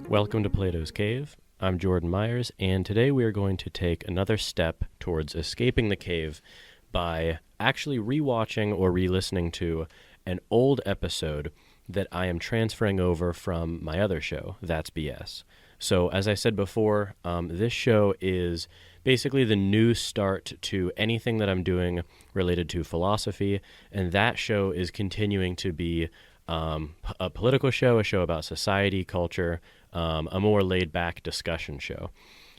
Welcome to Plato's Cave. I'm Jordan Myers, and today we are going to take another step towards escaping the cave by actually rewatching or re-listening to an old episode that I am transferring over from my other show, That's BS. So, as I said before, this show is basically the new start to anything that I'm doing related to philosophy, and that show is continuing to be a political show, a show about society, culture, a more laid-back discussion show.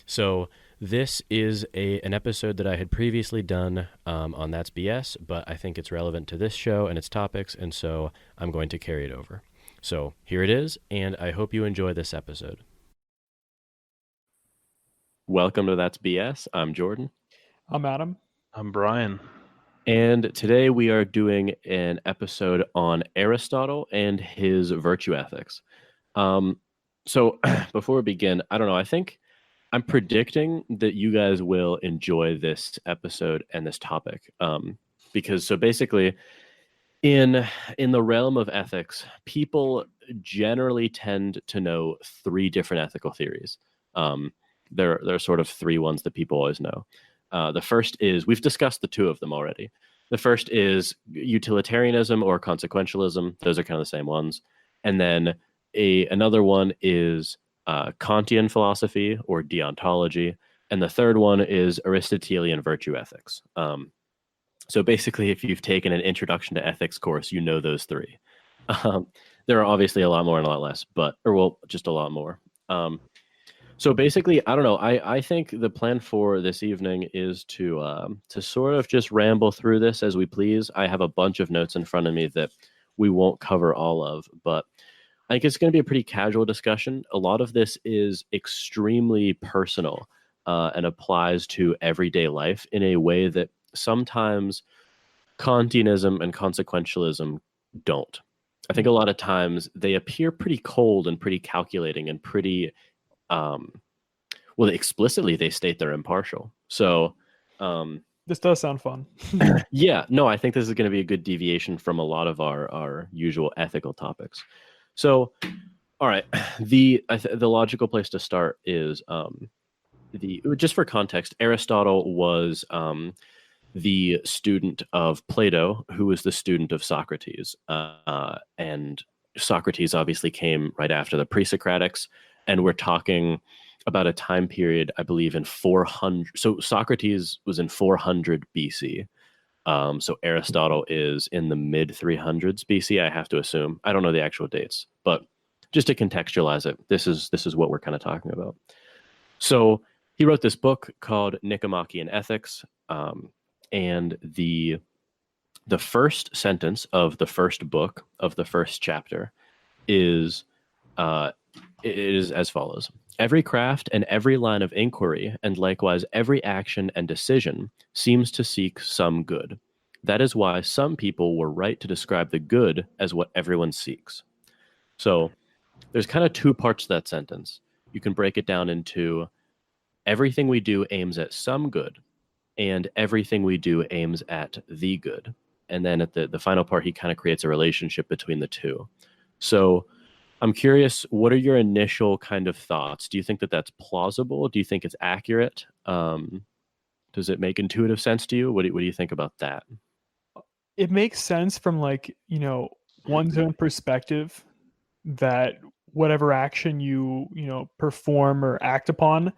So this is an episode that I had previously done on That's BS, but I think it's relevant to this show and its topics, and so I'm going to carry it over. So here it is, and I hope you enjoy this episode. Welcome to That's BS. I'm Jordan. I'm Adam. I'm Brian. And today we are doing an episode on Aristotle and his virtue ethics. So before we begin, I don't know, I think I'm predicting that you guys will enjoy this episode and this topic. Because so basically in the realm of ethics, people generally tend to know three different ethical theories. There are sort of three ones that people always know. The first is, we've discussed the two of them already. The first is utilitarianism or consequentialism. Those are kind of the same ones. And then another one is Kantian philosophy or deontology. And the third one is Aristotelian virtue ethics. So basically, if you've taken an introduction to ethics course, you know those three. There are obviously a lot more and a lot less, just a lot more. So basically, I don't know. I think the plan for this evening is to sort of just ramble through this as we please. I have a bunch of notes in front of me that we won't cover all of, but I think it's going to be a pretty casual discussion. A lot of this is extremely personal and applies to everyday life in a way that sometimes Kantianism and consequentialism don't. I think a lot of times they appear pretty cold and pretty calculating and pretty explicitly they state they're impartial. So this does sound fun. Yeah, no, I think this is going to be a good deviation from a lot of our usual ethical topics. So, all right, the logical place to start is just for context, Aristotle was the student of Plato, who was the student of Socrates, and Socrates obviously came right after the pre-Socratics. And we're talking about a time period, I believe, in 400. So Socrates was in 400 BC. So Aristotle is in the mid 300s BC, I have to assume. I don't know the actual dates, but just to contextualize it, this is what we're kind of talking about. So he wrote this book called Nicomachean Ethics, and the first sentence of the first book of the first chapter is it is as follows. Every craft and every line of inquiry, and likewise every action and decision, seems to seek some good. That is why some people were right to describe the good as what everyone seeks. So there's kind of two parts to that sentence. You can break it down into everything we do aims at some good, and everything we do aims at the good. And then at the final part, he kind of creates a relationship between the two. So I'm curious, what are your initial kind of thoughts? Do you think that that's plausible? Do you think it's accurate? Does it make intuitive sense to you? What do you think about that? It makes sense from one's own perspective that whatever action you perform or act upon,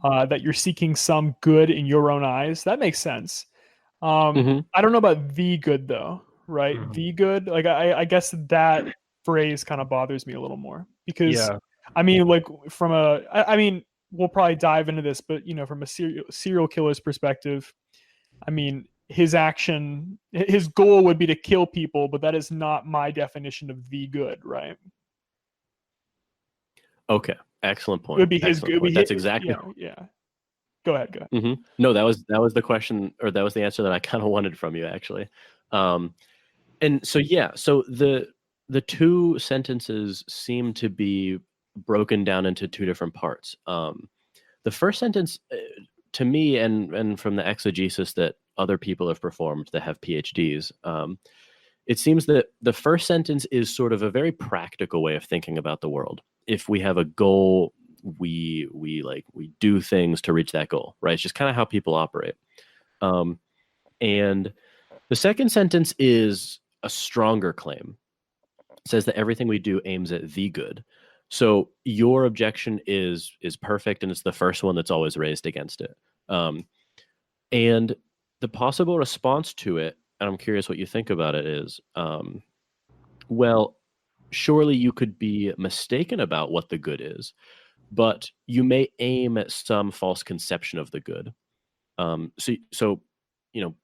that you're seeking some good in your own eyes. That makes sense. I don't know about the good though, right? The good, I guess that phrase kind of bothers me a little more because I mean, we'll probably dive into this, but from a serial killer's perspective, I mean, his goal would be to kill people, but that is not my definition of the good, right? Okay, excellent point. It would be his good. That's exactly. Yeah. Go ahead. Mm-hmm. No, that was the question, or that was the answer that I kind of wanted from you, actually. And so so the two sentences seem to be broken down into two different parts. The first sentence, to me, and from the exegesis that other people have performed that have PhDs, it seems that the first sentence is sort of a very practical way of thinking about the world. If we have a goal, we do things to reach that goal, right? It's just kind of how people operate. Um, and the second sentence is a stronger claim. It says that everything we do aims at the good. So your objection is perfect, and it's the first one that's always raised against it. And the possible response to it, and I'm curious what you think about it, is well, surely you could be mistaken about what the good is, but you may aim at some false conception of the good. So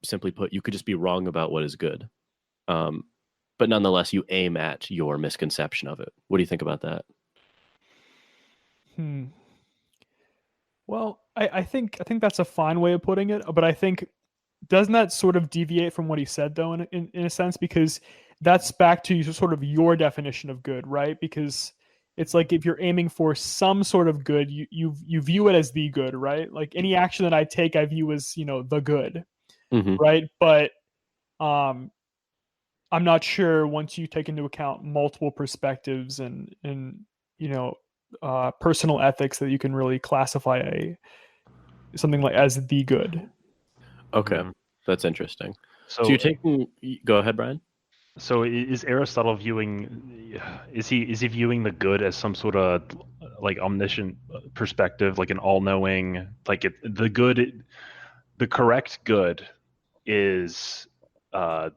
simply put, you could just be wrong about what is good, but nonetheless, you aim at your misconception of it. What do you think about that? Hmm. Well, I think that's a fine way of putting it, but I think doesn't that sort of deviate from what he said though in a sense, because that's back to sort of your definition of good, right? Because it's like if you're aiming for some sort of good, you view it as the good, right? Like any action that I take, I view as the good, Hmm. right? But um, I'm not sure once you take into account multiple perspectives and you know personal ethics that you can really classify a something like as the good. Okay, Hmm. that's interesting. So So, you're taking. Go ahead, Brian. so is Aristotle viewing, is he viewing the good as some sort of like omniscient perspective, like an all-knowing, like the good, the correct good is, uh,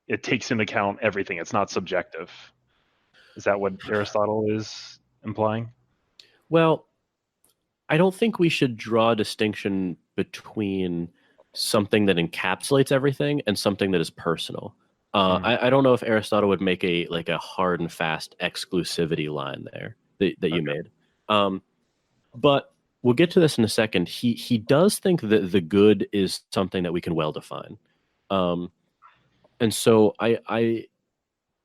it takes into account everything. It's not subjective. Is that what Aristotle is implying? Well, I don't think we should draw a distinction between something that encapsulates everything and something that is personal. Mm, I don't know if Aristotle would make a hard and fast exclusivity line there that you okay. made. Um, but we'll get to this in a second. He does think that the good is something that we can well define. Um, and so I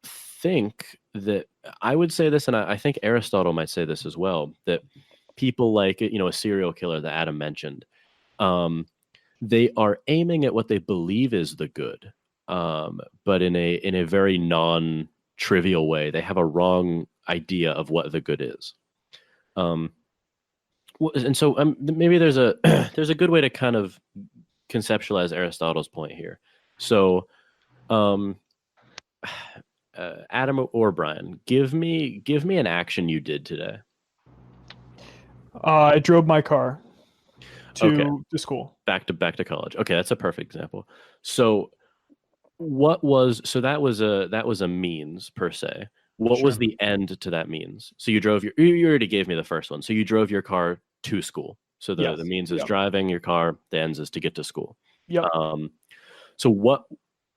think that I would say this, and I think Aristotle might say this as well, that people like a serial killer that Adam mentioned, um, they are aiming at what they believe is the good, but in a very non-trivial way. They have a wrong idea of what the good is. Um, and so maybe there's a there's a good way to kind of conceptualize Aristotle's point here. So um, Adam or Brian, give me an action you did today. I drove my car Okay, to school. back to college. Okay, that's a perfect example. So that was a means per se. What Sure. was the end to that means? So you already gave me the first one. So you drove your car to school. So the Yes. means is Yep. driving your car. The ends is to get to school. Yep. Um, so what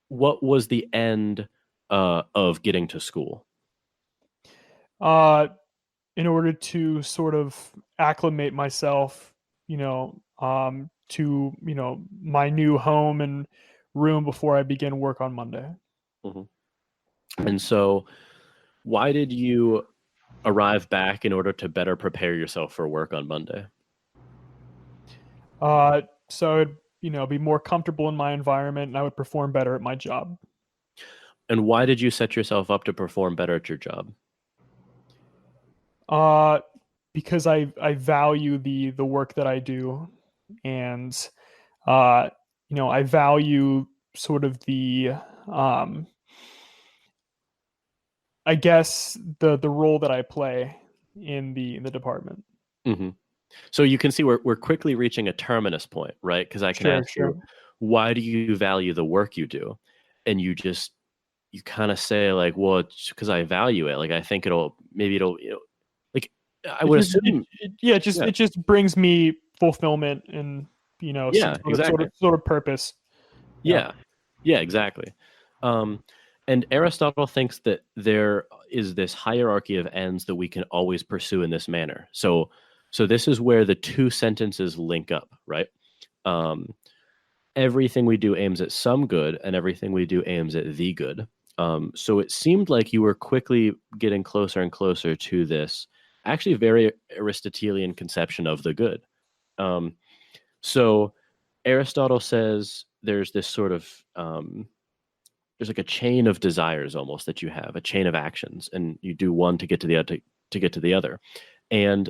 was the end of getting to school? Uh, in order to sort of acclimate myself, to my new home and room before I begin work on Monday. Mhm. And so, why did you arrive back in order to better prepare yourself for work on Monday? So I'd be more comfortable in my environment, and I would perform better at my job. And why did you set yourself up to perform better at your job? Uh, because I value the work that I do, and uh, I value sort of the um, I guess the role that I play in the department. Hmm. So you can see we're quickly reaching a terminus point, right? Because I can Sure, ask you, sure. why do you value the work you do? And you kind of say like, well, it's because I value it. Like I think it'll like I It would just assume, yeah, it just yeah, it just brings me fulfillment and some yeah, sort of exactly. purpose. Yeah. Yeah, yeah, exactly. Um, and Aristotle thinks that there is this hierarchy of ends that we can always pursue in this manner. So this is where the two sentences link up, right? Um, everything we do aims at some good, and everything we do aims at the good. So it seemed like you were quickly getting closer and closer to this actually very Aristotelian conception of the good. Um, so Aristotle says there's this sort of like a chain of desires almost that you have, a chain of actions, and you do one to get to the other to get to the other. And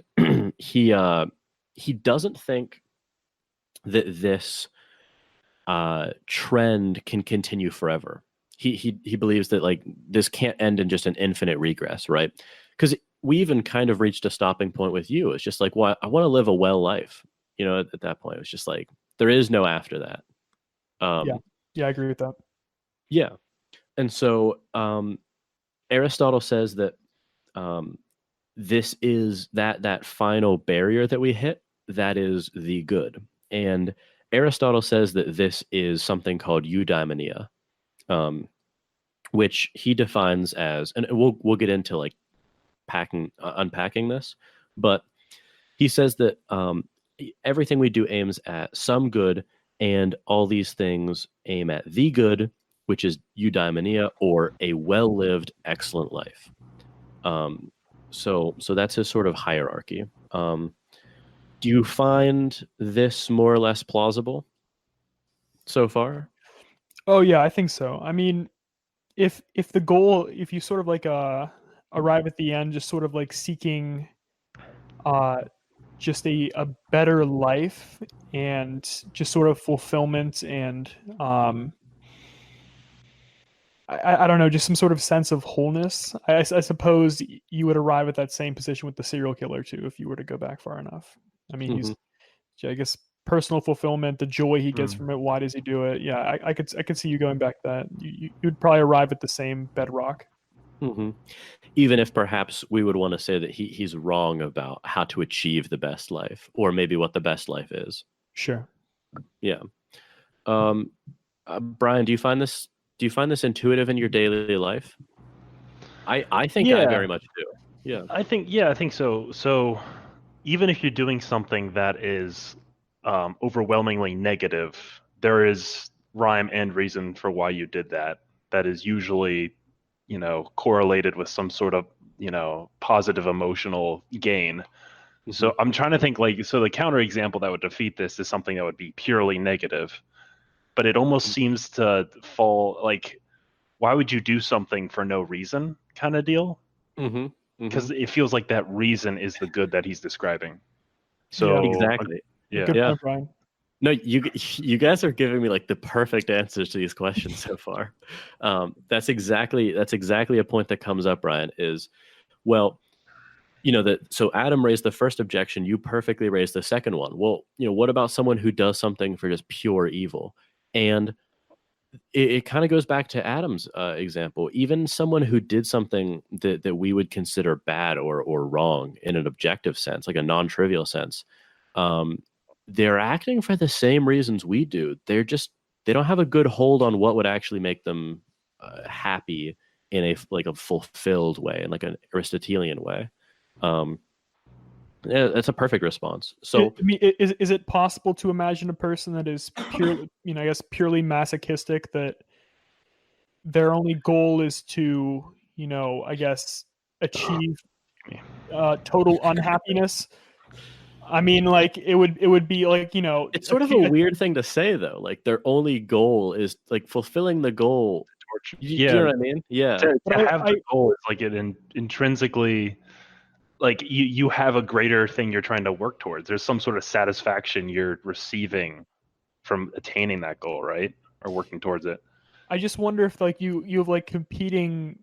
he doesn't think that this trend can continue forever. He believes that like this can't end in just an infinite regress, right? Because we even kind of reached a stopping point with you. It's just like, well, I want to live a well life. You know, at that point, it was just like there is no after that. Yeah, I agree with that. Yeah, and so Aristotle says that this is that final barrier that we hit. That is the good, and Aristotle says that this is something called eudaimonia, which he defines as, and we'll get into like unpacking this, but he says that everything we do aims at some good, and all these things aim at the good, which is eudaimonia, or a well-lived, excellent life. So that's his sort of hierarchy. Do you find this more or less plausible so far? Oh yeah, I think so. I mean, if the goal, if you sort of like arrive at the end just sort of like seeking just a better life and just sort of fulfillment and I don't know, just some sort of sense of wholeness. I suppose you would arrive at that same position with the serial killer too if you were to go back far enough. I mean, he's, I guess, personal fulfillment, the joy he gets from it. Why does he do it? Yeah, I could see you going back to that. You'd probably arrive at the same bedrock. Even if perhaps we would want to say that he's wrong about how to achieve the best life, or maybe what the best life is. Sure. Yeah. Brian, do you find this intuitive in your daily life? I think I very much do. Yeah. I think so. So even if you're doing something that is overwhelmingly negative, there is rhyme and reason for why you did that. That is usually, correlated with some sort of, positive emotional gain. So I'm trying to think so the counter example that would defeat this is something that would be purely negative, but it almost seems to fall like, why would you do something for no reason kind of deal? Because it feels like that reason is the good that he's describing. So exactly. Good point, Brian. No, you guys are giving me like the perfect answers to these questions so far. That's exactly a point that comes up, Brian, is, well, so Adam raised the first objection, you perfectly raised the second one. Well, what about someone who does something for just pure evil? And it kind of goes back to Adam's example. Even someone who did something that we would consider bad or wrong in an objective sense, like a non-trivial sense, they're acting for the same reasons we do. They don't have a good hold on what would actually make them happy in a fulfilled way, in like an Aristotelian way. Yeah, that's a perfect response. So, I mean, is it possible to imagine a person that is purely, I guess, purely masochistic, that their only goal is to, I guess, achieve total unhappiness? I mean, like it would be like, it's sort of a weird thing to say though. Like their only goal is like fulfilling the goal. You know what I mean? Yeah. To have the goal is like it intrinsically, like you have a greater thing you're trying to work towards. There's some sort of satisfaction you're receiving from attaining that goal, right? Or working towards it. I just wonder if like you have like competing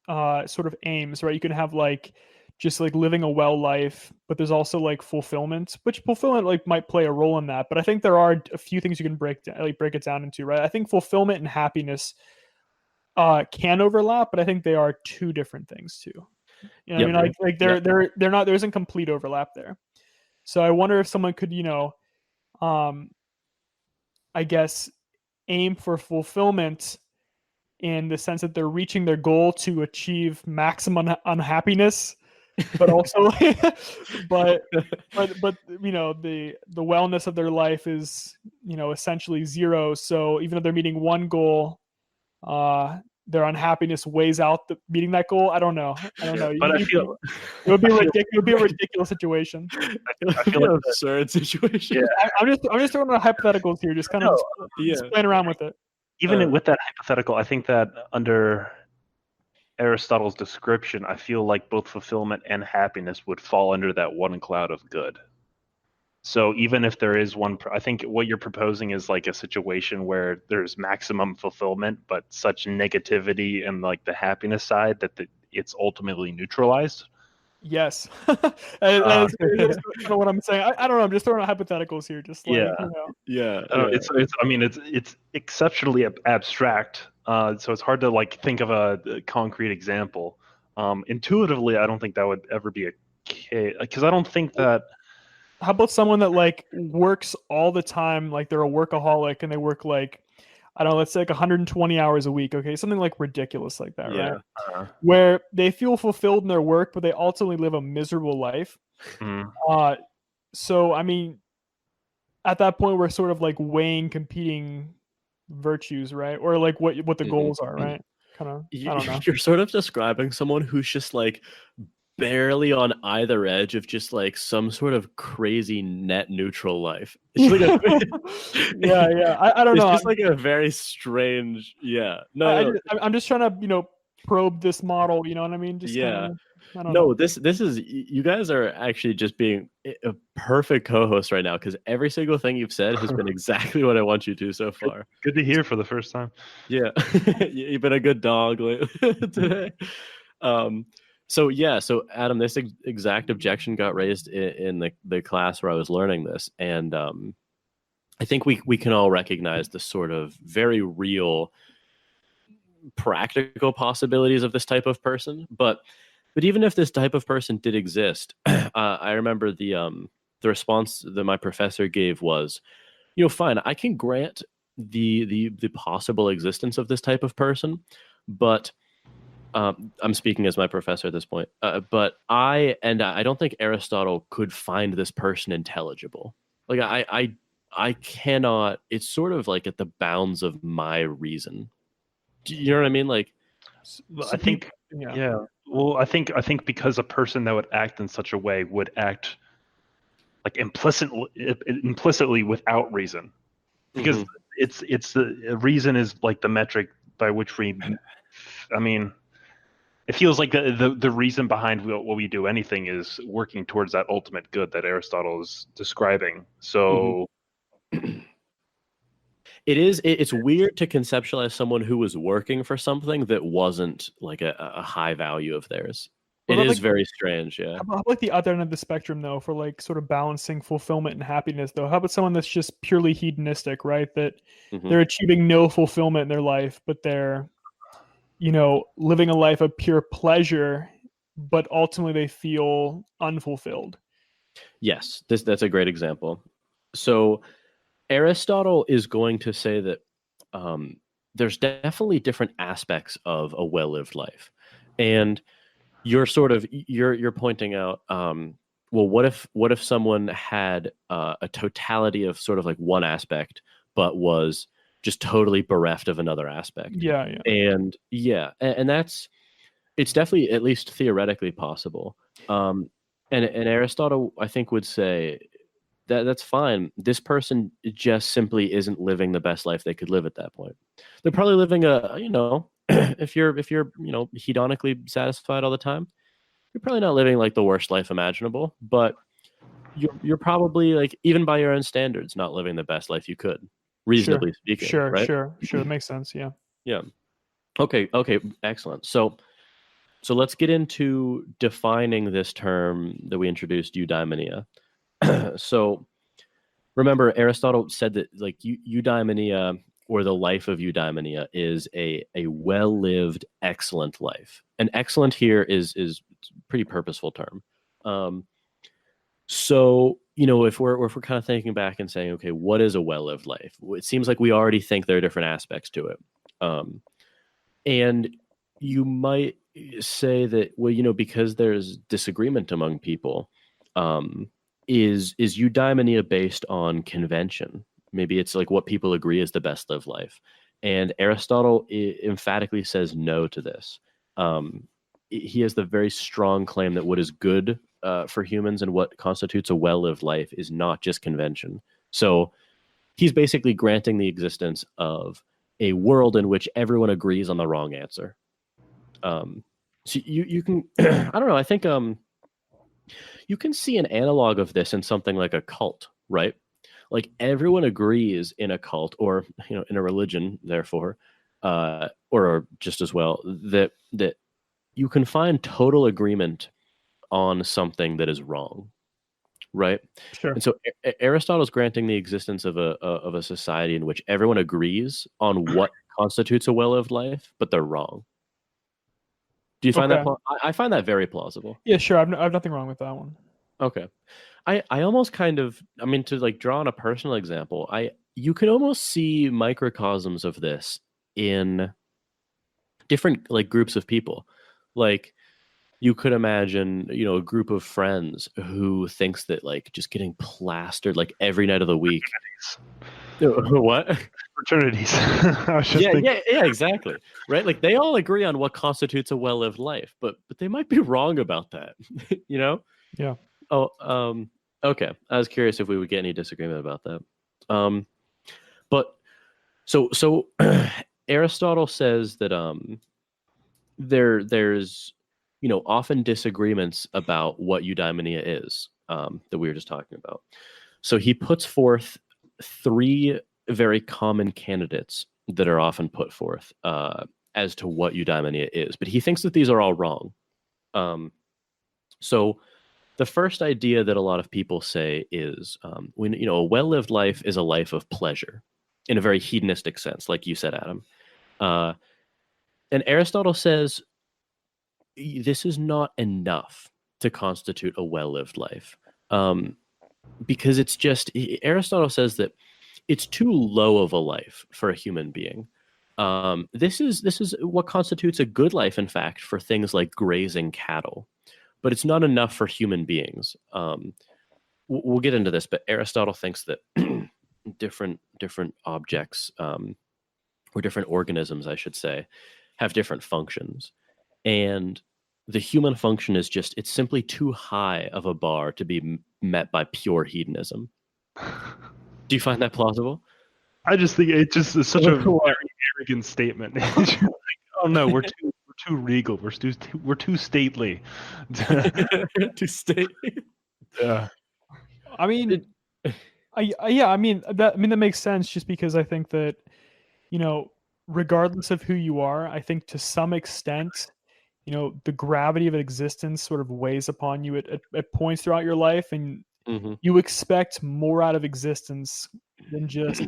sort of aims, right? You can have like just like living a well life, but there's also like fulfillment, which fulfillment like might play a role in that. But I think there are a few things you can break it down into, right? I think fulfillment and happiness can overlap, but I think they are two different things too. I mean, like they're not, there isn't complete overlap there. So I wonder if someone could, I guess, aim for fulfillment in the sense that they're reaching their goal to achieve maximum unhappiness, but also, but the wellness of their life is, essentially zero. So even if they're meeting one goal, their unhappiness weighs out meeting that goal. I don't know. But I feel it would be ridiculous. It would be a ridiculous situation. I feel like an absurd situation. Yeah. I'm just throwing out hypotheticals here, just kind of just playing around with it. even with that hypothetical, I think that under Aristotle's description, I feel like both fulfillment and happiness would fall under that one cloud of good. So even if there is one, I think what you're proposing is like a situation where there's maximum fulfillment, but such negativity and like the happiness side that it's ultimately neutralized. Yes. That's kind of what I'm saying. I don't know. I'm just throwing out hypotheticals here. Just like, Yeah. It's exceptionally abstract. So it's hard to like think of a concrete example. Intuitively, I don't think that would ever be a case, because I don't think that. How about someone that like works all the time, like they're a workaholic and they work like, I don't know, let's say like 120 hours a week. Okay, something like ridiculous like that, right? Where they feel fulfilled in their work, but they ultimately live a miserable life. So I mean, at that point, we're sort of like weighing competing virtues, right? Or like what the goals are, right? Kind of. I don't know. You're sort of describing someone who's just like barely on either edge of just like some sort of crazy net neutral life. It's like I don't know. It's just like a very strange. Yeah. No. I'm just trying to probe this model. You know what I mean? Just kinda, I don't know. This is, you guys are actually just being a perfect co-host right now, because every single thing you've said has been exactly what I want you to so far. Good to hear for the first time. Yeah. You've been a good dog today. So Adam, this exact objection got raised in the class where I was learning this, and I think we can all recognize the sort of very real practical possibilities of this type of person. But even if this type of person did exist, I remember the response that my professor gave was, fine, I can grant the possible existence of this type of person, but I'm speaking as my professor at this point, but I don't think Aristotle could find this person intelligible. Like I cannot. It's sort of like at the bounds of my reason. Do you know what I mean? Like, I think, yeah. Well, I think because a person that would act in such a way would act like implicitly without reason, because it's the reason is like the metric by which we. I mean, it feels like the reason behind what we do anything is working towards that ultimate good that Aristotle is describing. So it's weird to conceptualize someone who was working for something that wasn't like a high value of theirs. It is very strange. Yeah. How about like the other end of the spectrum though, for like sort of balancing fulfillment and happiness though? How about someone that's just purely hedonistic, right? That they're achieving no fulfillment in their life, but they're living a life of pure pleasure, but ultimately they feel unfulfilled. Yes, that's a great example. So Aristotle is going to say that there's definitely different aspects of a well-lived life, and you're pointing out, well, what if someone had a totality of sort of like one aspect, but was just totally bereft of another aspect. And it's definitely, at least theoretically, possible. And Aristotle, I think, would say that that's fine. This person just simply isn't living the best life they could live at that point. They're probably living if you're hedonically satisfied all the time, you're probably not living like the worst life imaginable, but you're probably, like, even by your own standards, not living the best life you could. Reasonably speaking. Sure. Right? Sure. That makes sense. Yeah. Okay, excellent. So let's get into defining this term that we introduced, eudaimonia. So remember, Aristotle said that like eudaimonia, or the life of eudaimonia, is a well-lived, excellent life. And excellent here is a pretty purposeful term. So, if we're kind of thinking back and saying, okay, what is a well-lived life? It seems like we already think there are different aspects to it. And you might say that, well, because there's disagreement among people, is eudaimonia based on convention? Maybe it's like what people agree is the best lived life. And Aristotle emphatically says no to this. He has the very strong claim that what is good for humans and what constitutes a well-lived life is not just convention. So he's basically granting the existence of a world in which everyone agrees on the wrong answer. So you can I don't know, I think you can see an analog of this in something like a cult, right? Like everyone agrees in a cult, or in a religion, therefore, or just as well, that you can find total agreement on something that is wrong, right? Sure. And so Aristotle's granting the existence of a society in which everyone agrees on what constitutes a well-lived life, but they're wrong. Do you find Okay. that? I find that very plausible. Yeah, sure. I've nothing wrong with that one. Okay. I almost kind of, I mean, to like draw on a personal example, you could almost see microcosms of this in different like groups of people. Like you could imagine, a group of friends who thinks that like just getting plastered like every night of the week. What? Fraternities. I was just thinking. Yeah, exactly. Right? Like they all agree on what constitutes a well-lived life, but they might be wrong about that. Yeah. Oh, okay. I was curious if we would get any disagreement about that. But so Aristotle says that there's often disagreements about what eudaimonia is, that we were just talking about. So he puts forth three very common candidates that are often put forth as to what eudaimonia is, but he thinks that these are all wrong. So the first idea that a lot of people say is when a well-lived life is a life of pleasure in a very hedonistic sense, like you said, Adam. And Aristotle says this is not enough to constitute a well-lived life, because it's just, Aristotle says that it's too low of a life for a human being. This is what constitutes a good life, in fact, for things like grazing cattle, but it's not enough for human beings. We'll get into this, but Aristotle thinks that different objects, or different organisms, I should say, have different functions. And the human function is it's simply too high of a bar to be met by pure hedonism. Do you find that plausible? I just think it just is such a very arrogant statement. Like, oh no, we're too regal. We're too stately. Too stately. Yeah. I mean, I mean that makes sense, just because I think that, regardless of who you are, I think to some extent, the gravity of existence sort of weighs upon you at points throughout your life, and you expect more out of existence than just,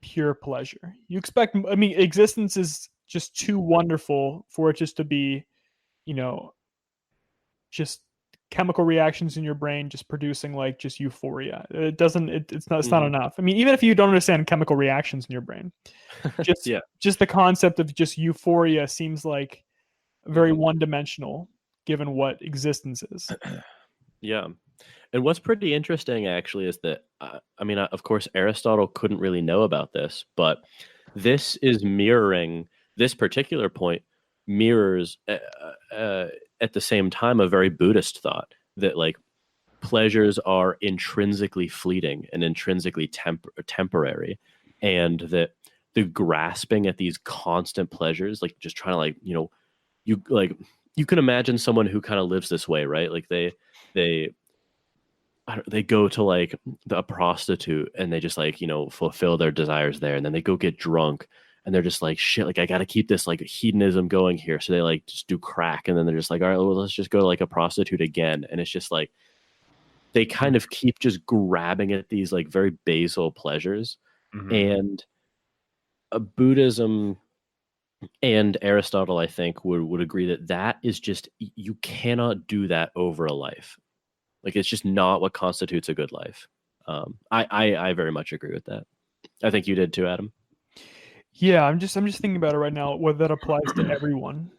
pure pleasure. You expect, existence is just too wonderful for it just to be, just chemical reactions in your brain just producing like just euphoria. It's not enough. I mean, even if you don't understand chemical reactions in your brain, just the concept of just euphoria seems like very one-dimensional given what existence is. Yeah. And what's pretty interesting actually is that, of course, Aristotle couldn't really know about this, but this particular point mirrors at the same time a very Buddhist thought that like pleasures are intrinsically fleeting and intrinsically temporary, and that the grasping at these constant pleasures, like just trying to you can imagine someone who kind of lives this way, right? Like they go to like a prostitute and they just like fulfill their desires there, and then they go get drunk and they're just like, shit, like I gotta keep this like hedonism going here, so they like just do crack, and then they're just like, all right, well, let's just go to like a prostitute again. And it's just like they kind of keep just grabbing at these like very basal pleasures. And Buddhism and Aristotle, I think, would agree that is just, you cannot do that over a life. Like it's just not what constitutes a good life. I very much agree with that. I think you did too, Adam. Yeah, I'm just thinking about it right now, whether that applies to everyone.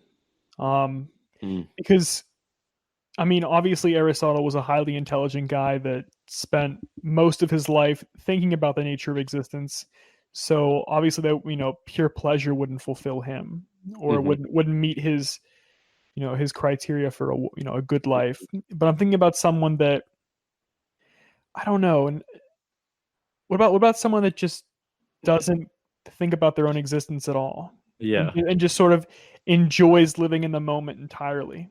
Because obviously Aristotle was a highly intelligent guy that spent most of his life thinking about the nature of existence. So obviously that pure pleasure wouldn't fulfill him, or wouldn't meet his his criteria for a good life. But I'm thinking about someone that, I don't know. And what about someone that just doesn't think about their own existence at all. Yeah. And just sort of enjoys living in the moment entirely.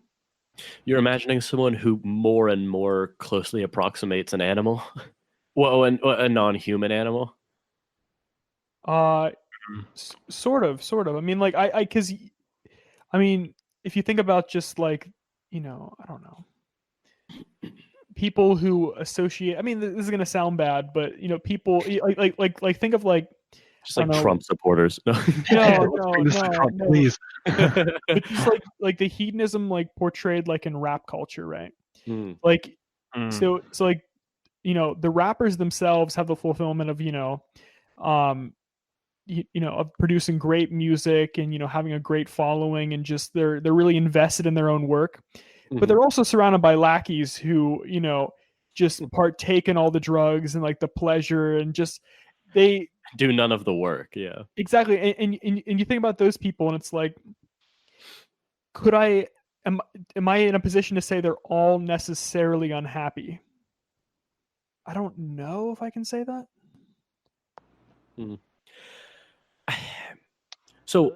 You're imagining someone who more and more closely approximates an animal. Well, a non-human animal. Sort of. I mean, like because I mean, if you think about just like, I don't know, people who associate. I mean, this is gonna sound bad, but people like think of like, Just I like don't know. Trump supporters. No, Let's bring this to Trump, no. please. But just like the hedonism like portrayed like in rap culture, right? Mm. Like so like the rappers themselves have the fulfillment of of producing great music and having a great following, and just they're really invested in their own work. But they're also surrounded by lackeys who just partake in all the drugs and like the pleasure, and just they do none of the work. Yeah, exactly. And you think about those people, and it's like, am I in a position to say they're all necessarily unhappy? I don't know if I can say that. So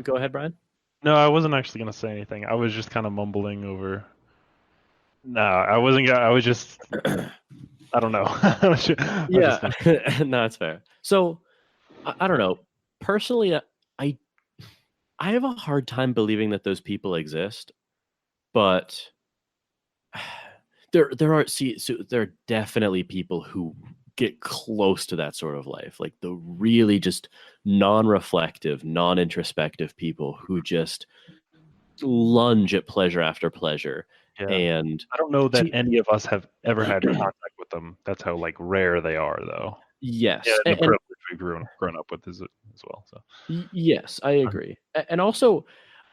go ahead, Brian. No, I wasn't actually going to say anything. I was just kind of mumbling over. No, I wasn't. I was just. I don't know. Yeah, no, it's fair. So I don't know. Personally, I have a hard time believing that those people exist, but there are definitely people who get close to that sort of life, like the really just non-reflective, non-introspective people who just lunge at pleasure after pleasure. Yeah. And I don't know that any of us have ever had contact with them. That's how like rare they are, though. Yes, yeah, and the privilege we've grown up with as well. So yes, I agree. And also,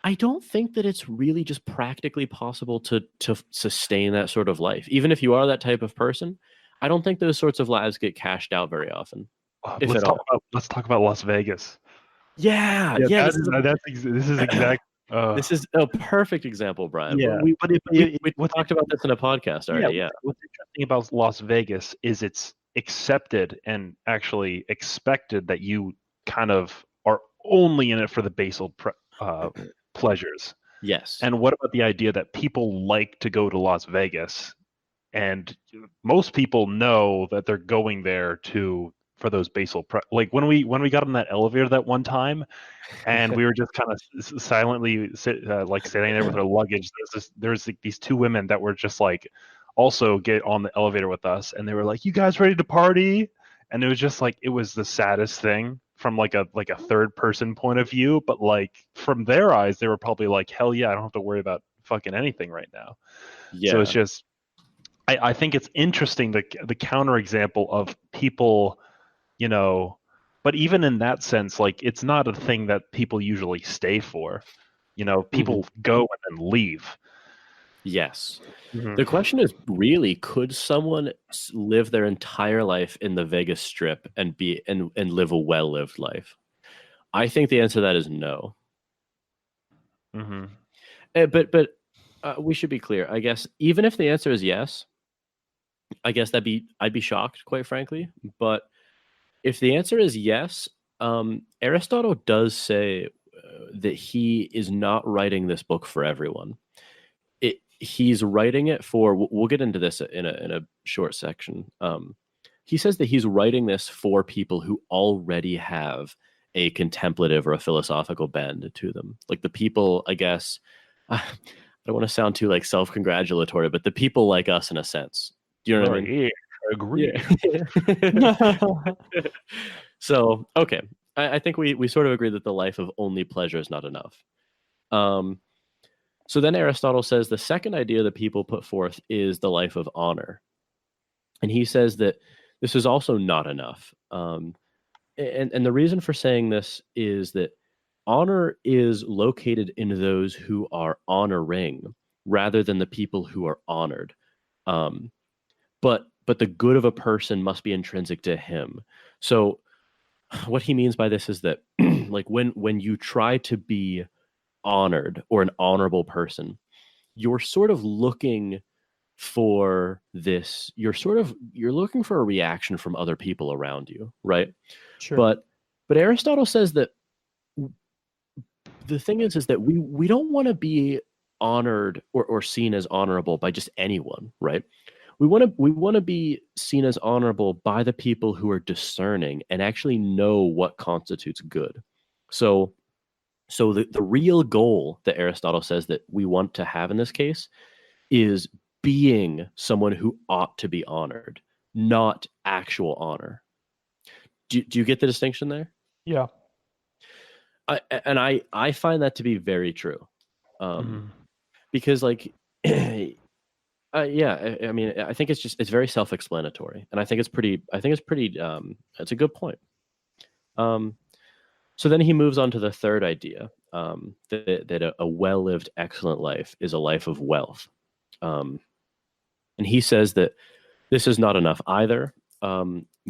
I don't think that it's really just practically possible to sustain that sort of life. Even if you are that type of person, I don't think those sorts of lives get cashed out very often. Let's talk about Las Vegas. Yeah. This is exactly. This is a perfect example, Brian. Yeah, we talked about this in a podcast already. Yeah. What's interesting about Las Vegas is it's accepted and actually expected that you kind of are only in it for the basal pleasures. Yes. And what about the idea that people like to go to Las Vegas, and most people know that they're going there for those basal like when we got on that elevator that one time, and we were just kind of silently like sitting there with our luggage. There's like these two women that were just like also get on the elevator with us, and they were like, "You guys ready to party?" And it was just like, it was the saddest thing from like a third person point of view, but like from their eyes, they were probably like, "Hell yeah, I don't have to worry about fucking anything right now." Yeah. So it's just, I think it's interesting the counterexample of people, but even in that sense, like it's not a thing that people usually stay for. People go and then leave. Yes. The question is really, could someone live their entire life in the Vegas Strip and live a well-lived life? I think the answer to that is no. But we should be clear. I guess even if the answer is yes, I guess I'd be shocked, quite frankly. But if the answer is yes, Aristotle does say that he is not writing this book for everyone. He's writing it for. We'll get into this in a short section. He says that he's writing this for people who already have a contemplative or a philosophical bend to them, like the people. I guess I don't want to sound too like self-congratulatory, but the people like us in a sense. Do you know what I mean? Yeah, I agree. Yeah. So, okay. I think we sort of agree that the life of only pleasure is not enough. So then Aristotle says the second idea that people put forth is the life of honor. And he says that this is also not enough. And the reason for saying this is that honor is located in those who are honoring rather than the people who are honored. But the good of a person must be intrinsic to him. So what he means by this is that like when you try to be honored or an honorable person, you're sort of looking for this. You're looking for a reaction from other people around you, right? Sure. But But Aristotle says that the thing is that we don't want to be honored or seen as honorable by just anyone, right? We want to be seen as honorable by the people who are discerning and actually know what constitutes good. So the real goal that Aristotle says that we want to have in this case is being someone who ought to be honored, not actual honor. Do you get the distinction there? Yeah. I find that to be very true, because like yeah, I mean, I think it's very self-explanatory, and I think it's pretty it's a good point. So then he moves on to the third idea, that a well-lived, excellent life is a life of wealth, and he says that this is not enough either,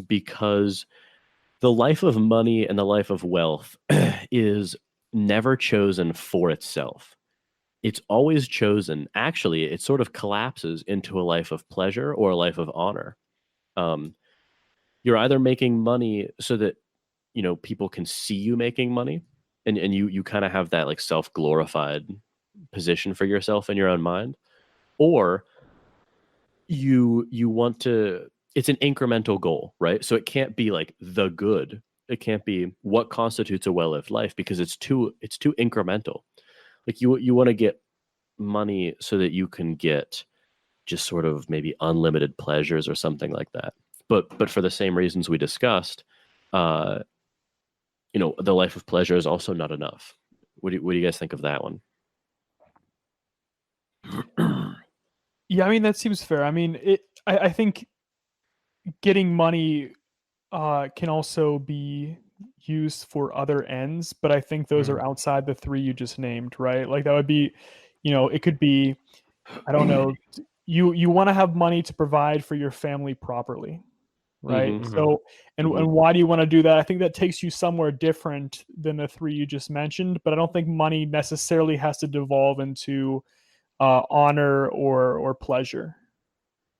because the life of money and the life of wealth is never chosen for itself. It's always chosen. Actually, it sort of collapses into a life of pleasure or a life of honor. Um, you're either making money so that people can see you making money, and you kind of have that like self-glorified position for yourself in your own mind, or you want to. It's an incremental goal, right? So it can't be like the good. It can't be what constitutes a well-lived life, because it's too incremental. Like you want to get money so that you can get just sort of maybe unlimited pleasures or something like that. But for the same reasons we discussed, the life of pleasure is also not enough. What do you guys think of that one? Yeah, I mean that seems fair. I mean, I think getting money can also be used for other ends, but I think those are outside the three you just named, right? Like that would be, it could be, I don't know, you want to have money to provide for your family properly, right? Mhm. So, and Mhm. and why do you want to do that? I think that takes you somewhere different than the three you just mentioned, but I don't think money necessarily has to devolve into honor or pleasure.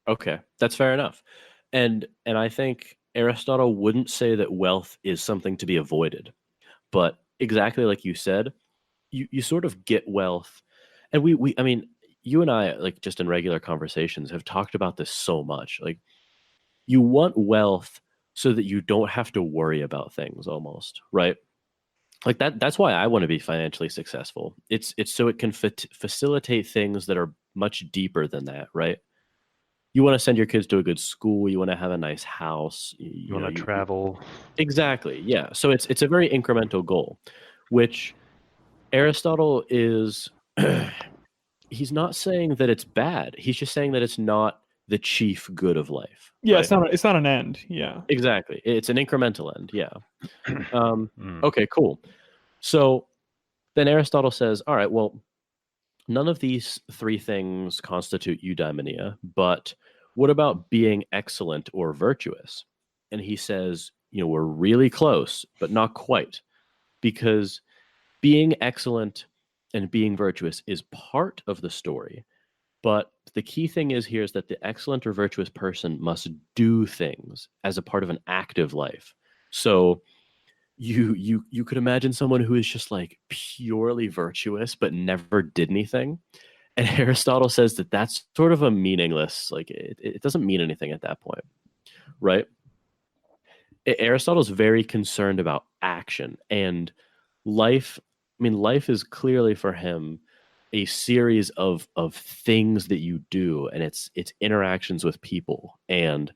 Okay, that's fair enough. And I think Aristotle wouldn't say that wealth is something to be avoided, but exactly like you said, you sort of get wealth, and we I mean, you and I, like, just in regular conversations, have talked about this so much. Like, you want wealth so that you don't have to worry about things, almost, right? Like that's why I want to be financially successful. It's so it can facilitate things that are much deeper than that, right? You want to send your kids to a good school, you want to have a nice house, You want to travel. exactly, yeah. So it's a very incremental goal, which Aristotle is he's not saying that it's bad. He's just saying that it's not the chief good of life, Yeah, right? it's not an end. Yeah. Exactly. It's an incremental end, yeah. Mm. Okay, cool. So then Aristotle says, all right, well, none of these three things constitute eudaimonia, but what about being excellent or virtuous? And he says, we're really close, but not quite, because being excellent and being virtuous is part of the story. But the key thing here is that the excellent or virtuous person must do things as a part of an active life. So you could imagine someone who is just like purely virtuous but never did anything. And Aristotle says that that's sort of a meaningless, like it doesn't mean anything at that point, right? Aristotle's very concerned about action and life. I mean, life is clearly for him a series of things that you do, and it's interactions with people, and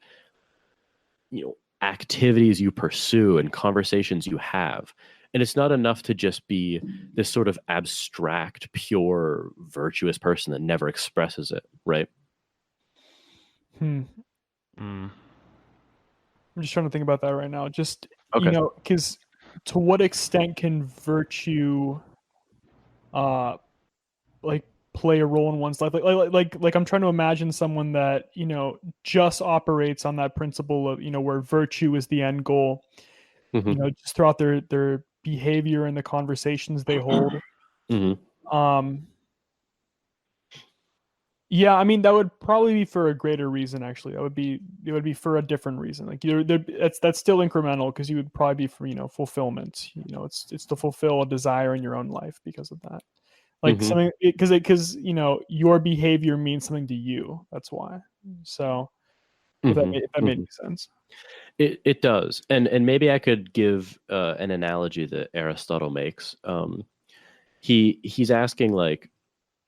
activities you pursue and conversations you have. And it's not enough to just be this sort of abstract, pure, virtuous person that never expresses it, right? Hmm. Mm. I'm just trying to think about that right now. Just Okay. because to what extent can virtue, uh, like play a role in one's life? Like I'm trying to imagine someone that just operates on that principle of where virtue is the end goal. Hmm. Just throughout their behavior and the conversations they hold. Hmm. Um, Yeah, I mean that would probably be for a greater reason. Actually, it would be for a different reason. Like that's still incremental because you would probably be for fulfillment. It's to fulfill a desire in your own life because of that. Like Hmm. something because your behavior means something to you. That's why. So Hmm. if that made any sense. It does, and maybe I could give an analogy that Aristotle makes. He's asking like,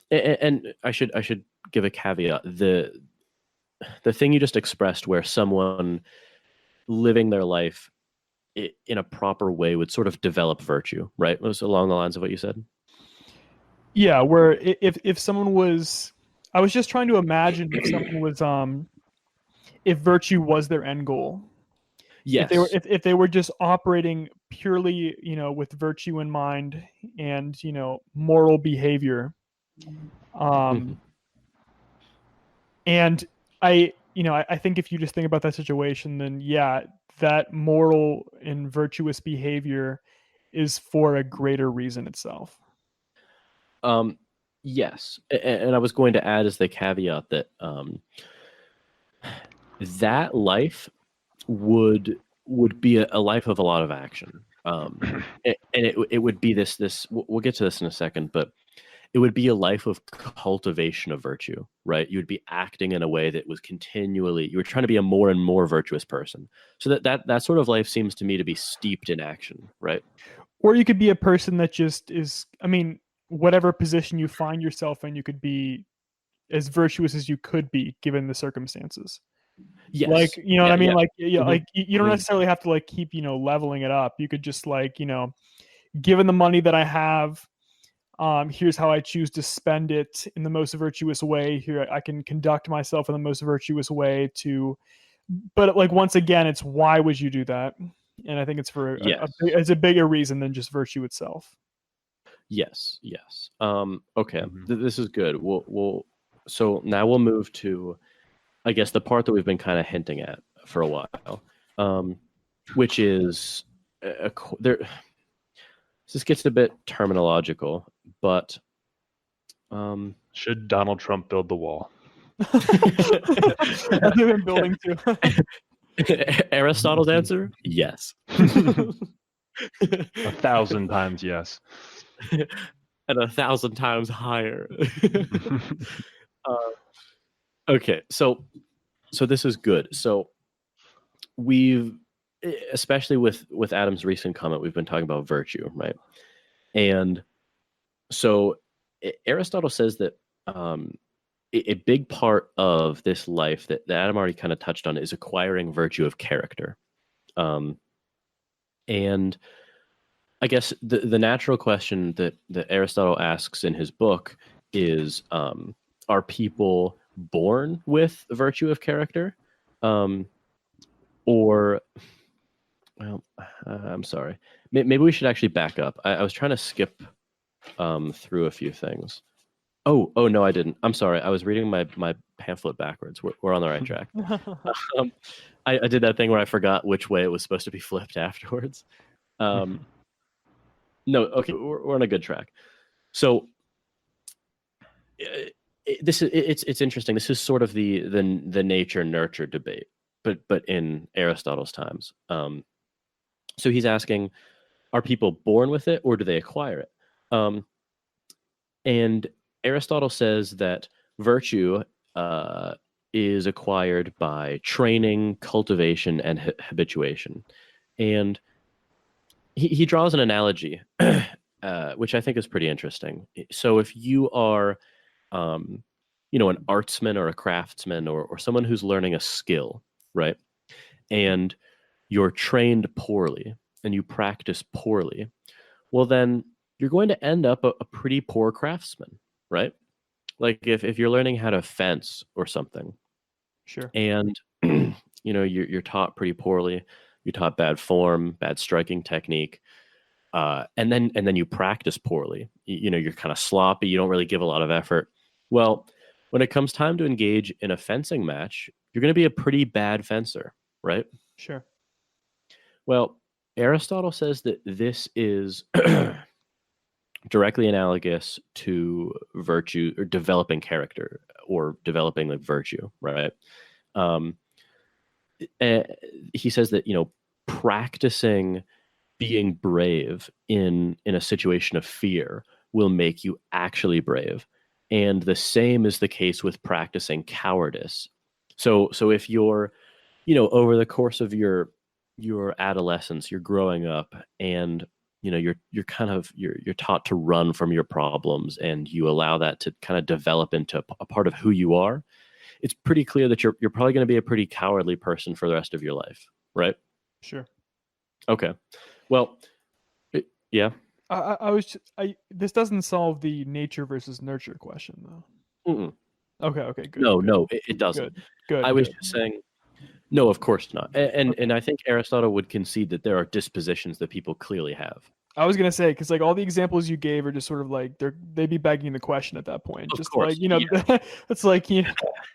and I should give a caveat. The thing you just expressed, where someone living their life in a proper way would sort of develop virtue, right? Was along the lines of what you said. Yeah, where if someone was, I was just trying to imagine if someone was if virtue was their end goal. Yes. If they were just operating purely with virtue in mind and moral behavior, Hmm. um and I think if you just think about that situation, then yeah, that moral and virtuous behavior is for a greater reason itself. Um, yes, and I was going to add as the caveat that that life would be a life of a lot of action. And it would be this. We'll get to this in a second, but it would be a life of cultivation of virtue, right? You would be acting in a way that was continually, you were trying to be a more and more virtuous person. So that sort of life seems to me to be steeped in action, right? Or you could be a person that just is, I mean, whatever position you find yourself in, you could be as virtuous as you could be given the circumstances. Like, Yes. you know what Yeah. I mean? Yeah. Like, yeah, Hmm. like you don't Hmm. necessarily have to like keep, leveling it up. You could just like, given the money that I have, here's how I choose to spend it in the most virtuous way. Here I can conduct myself in the most virtuous way to, but like once again, it's why would you do that? And I think it's for Yes. it's a bigger reason than just virtue itself. Yes. Yes. Okay. Mhm. This is good. So now we'll move to, I guess, the part that we've been kind of hinting at for a while, um, which is there. This gets a bit terminological, but um, Should Donald Trump build the wall? That's what I've been building to. Aristotle's answer, yes. 1,000 times yes. And 1,000 times higher. uh, okay, so this is good. So we've, especially with Adam's recent comment, we've been talking about virtue, right? And so Aristotle says that a big part of this life that Adam already kind of touched on is acquiring virtue of character. Um, and I guess the natural question that Aristotle asks in his book is, are people born with virtue of character? Um, or, well, I'm sorry. Maybe we should actually back up. I was trying to skip through a few things. Oh no, I didn't. I'm sorry. I was reading my pamphlet backwards. We're on the right track. Um, I did that thing where I forgot which way it was supposed to be flipped afterwards. Um, no, okay, we're on a good track. So it's interesting. This is sort of the nature nurture debate, but in Aristotle's times. So he's asking, are people born with it or do they acquire it? And Aristotle says that virtue is acquired by training, cultivation, and habituation. And he draws an analogy, which I think is pretty interesting. So if you are, um, an artsman or a craftsman or someone who's learning a skill, right? And you're trained poorly and you practice poorly, well, then you're going to end up a pretty poor craftsman, right? Like if you're learning how to fence or something, Sure. and you're taught pretty poorly, you're taught bad form, bad striking technique, and then you practice poorly. You're kind of sloppy. You don't really give a lot of effort. Well, when it comes time to engage in a fencing match, you're going to be a pretty bad fencer, right? Sure. Well, Aristotle says that this is directly analogous to virtue or developing character or developing like virtue, right? Um, he says that practicing being brave in a situation of fear will make you actually brave, and the same is the case with practicing cowardice. So if you're over the course of your adolescence, you're growing up, and you're kind of you're taught to run from your problems, and you allow that to kind of develop into a part of who you are. It's pretty clear that you're probably going to be a pretty cowardly person for the rest of your life, right? Sure. Okay. Well, yeah. This doesn't solve the nature versus nurture question though. Mm-mm. Okay, good. No, good, no, it doesn't. Good. I was just saying, no, of course not. And I think Aristotle would concede that there are dispositions that people clearly have. I was gonna say, because like all the examples you gave are just sort of like they'd be begging the question at that point. Of Just course, like it's like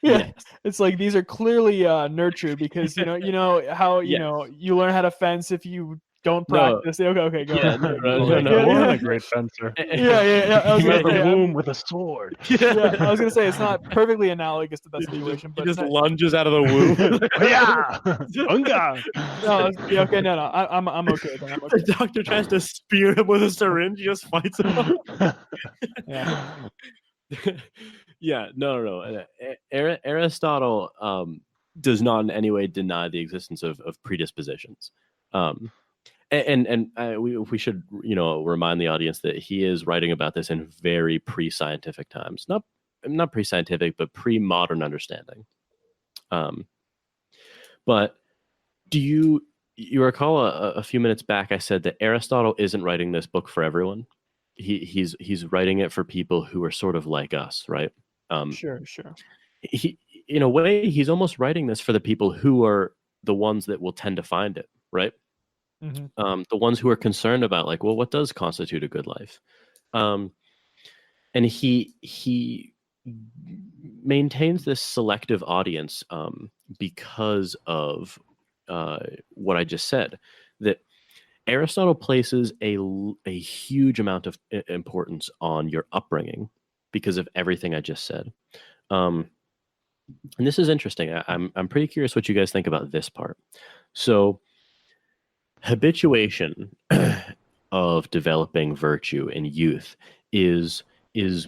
Yes. it's like these are clearly nurtured because how Yes. you learn how to fence if you don't No. practice. Okay, go Yeah, ahead. no. What a great fencer. Yeah. I was Came gonna out of the say, womb with a sword. yeah, I was gonna say it's not perfectly analogous to that situation, He but just lunges out of the womb. Yeah, Unga. no, yeah, okay, no, I'm okay then. I'm okay. The doctor tries to spear him with a syringe. He just fights him. Yeah. Yeah, no. Aristotle does not in any way deny the existence of predispositions. We should remind the audience that he is writing about this in very pre-scientific times, not pre-scientific, but pre-modern understanding. But do you recall a few minutes back I said that Aristotle isn't writing this book for everyone? He's writing it for people who are sort of like us, right? Sure. He, in a way, he's almost writing this for the people who are the ones that will tend to find it, right? Mm-hmm. The ones who are concerned about, like, well, what does constitute a good life? And he maintains this selective audience because of what I just said, that Aristotle places a huge amount of importance on your upbringing because of everything I just said. And this is interesting. I'm pretty curious what you guys think about this part. So, habituation of developing virtue in youth is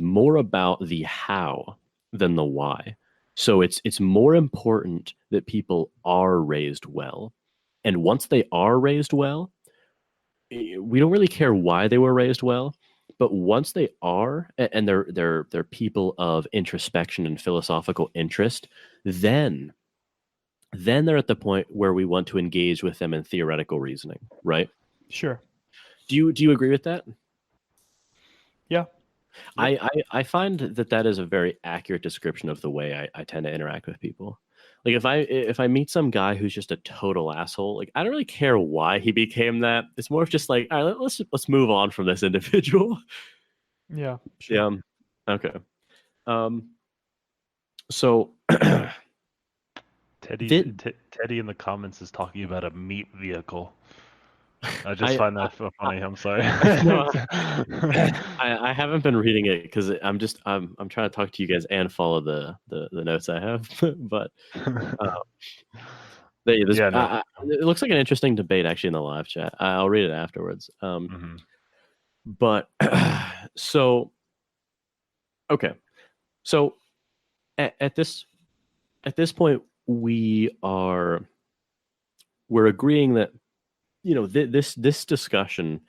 more about the how than the why. So it's more important that people are raised well. And once they are raised well, we don't really care why they were raised well, but once they are, and they're people of introspection and philosophical interest, then they're at the point where we want to engage with them in theoretical reasoning, right? Sure. Do you agree with that? Yeah. I find that is a very accurate description of the way I tend to interact with people. Like if I meet some guy who's just a total asshole, like I don't really care why he became that. It's more of just like, all right, let's move on from this individual. Yeah. Sure. Yeah. Okay. So Teddy in the comments is talking about a meat vehicle. I just find that funny. I'm sorry. I haven't been reading it because I'm trying to talk to you guys and follow the notes I have. But it looks like an interesting debate actually in the live chat. I'll read it afterwards. But so okay, so at this point we're agreeing that this discussion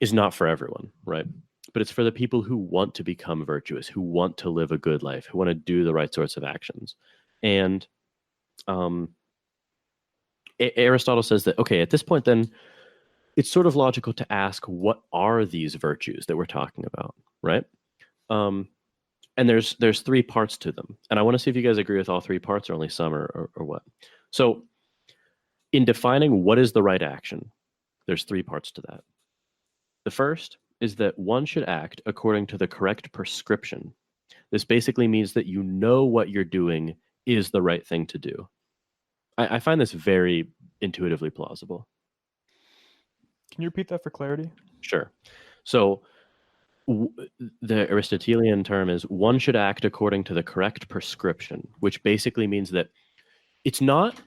is not for everyone, right? But it's for the people who want to become virtuous, who want to live a good life, who want to do the right sorts of actions. And Aristotle says that, okay, at this point then it's sort of logical to ask, what are these virtues that we're talking about, right? And there's three parts to them. And I want to see if you guys agree with all three parts or only some or what. So in defining what is the right action, there's three parts to that. The first is that one should act according to the correct prescription. This basically means that you know what you're doing is the right thing to do. I find this very intuitively plausible. Can you repeat that for clarity? Sure. So The Aristotelian term is one should act according to the correct prescription, which basically means that it's not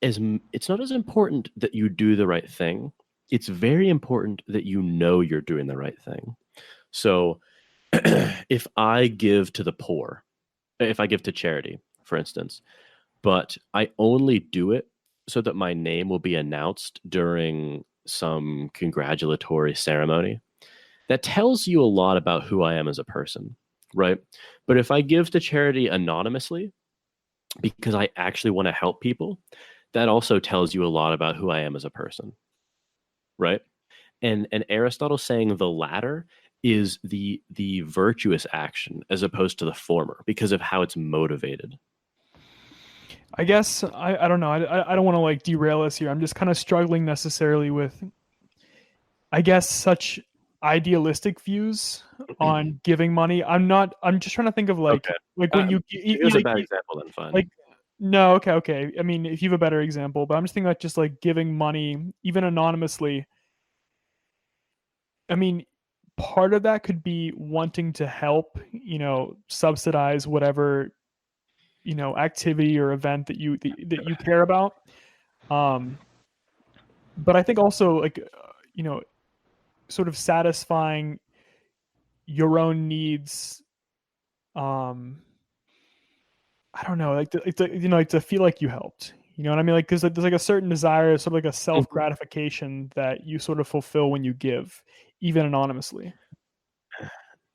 it's not as important that you do the right thing. It's very important that you know you're doing the right thing. So if I give to the poor, if I give to charity, for instance, but I only do it so that my name will be announced during some congratulatory ceremony, that tells you a lot about who I am as a person, right? But if I give to charity anonymously because I actually want to help people, that also tells you a lot about who I am as a person, right? And Aristotle saying the latter is the virtuous action as opposed to the former because of how it's motivated. I guess I don't know. I don't want to like derail us here. I'm just kind of struggling necessarily with, I guess, such idealistic views on giving money. I'm just trying to think of like Okay. when Here's a bad example then, fine. like no, okay. I mean, if you have a better example, but I'm just thinking like just like giving money even anonymously. I mean, part of that could be wanting to help, subsidize whatever, activity or event that you care about. But I think also like, sort of satisfying your own needs. I don't know, like like to feel like you helped. You know what I mean? Like, because there's like a certain desire, sort of like a self gratification that you sort of fulfill when you give, even anonymously.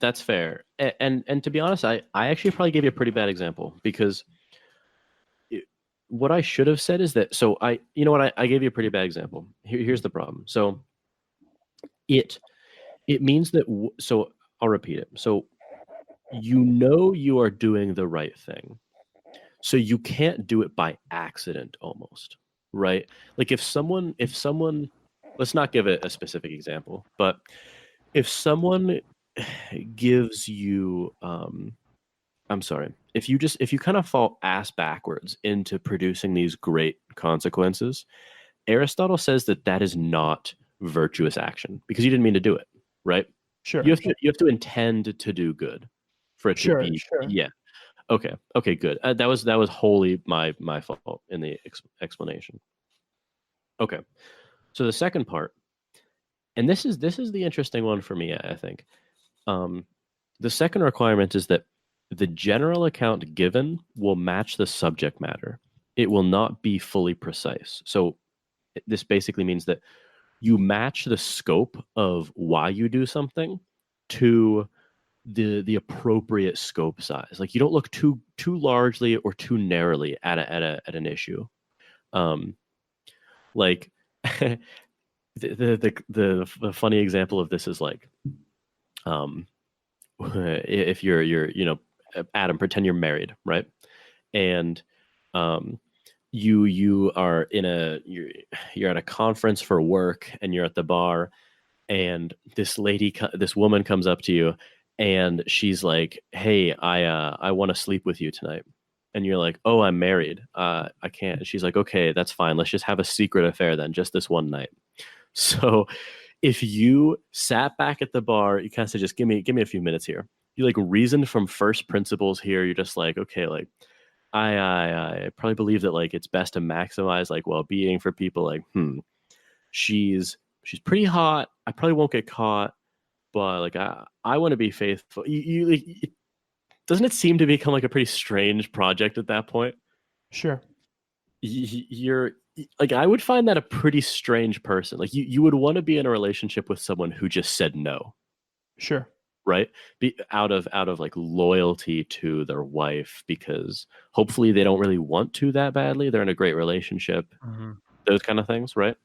That's fair. And to be honest, I actually probably gave you a pretty bad example because what I should have said is that, so you know what, I gave you a pretty bad example. Here's the problem. So it means that, so I'll repeat it. So you are doing the right thing. So you can't do it by accident almost, right? Like if someone, let's not give it a specific example, but if someone gives you, I'm sorry, if you kind of fall ass backwards into producing these great consequences, Aristotle says that is not virtuous action because you didn't mean to do it, right? Sure. You have to intend to do good for it to be. Sure. Yeah. Okay, good. That was wholly my fault in the explanation. Okay. So the second part, and this is the interesting one for me, I think. The second requirement is that the general account given will match the subject matter. It will not be fully precise. So this basically means that you match the scope of why you do something to the appropriate scope size. Like you don't look too largely or too narrowly at an issue. Like the funny example of this is like, if you're Adam, pretend you're married, right? And you are you're at a conference for work and you're at the bar, and this woman comes up to you and she's like, hey, I want to sleep with you tonight. And you're like, oh, I'm married, I can't. And she's like, okay, that's fine, let's just have a secret affair then, just this one night. So if you sat back at the bar, you kind of said, just give me a few minutes here, you like reasoned from first principles here, you're just like, okay, like I probably believe that like it's best to maximize like well-being for people. Like, she's pretty hot, I probably won't get caught, but like I want to be faithful. Doesn't it seem to become like a pretty strange project at that point? Sure. You're like, I would find that a pretty strange person. Like you would want to be in a relationship with someone who just said no. Sure. Right? Be out of like loyalty to their wife, because hopefully they don't really want to that badly. They're in a great relationship. Those kind of things, right?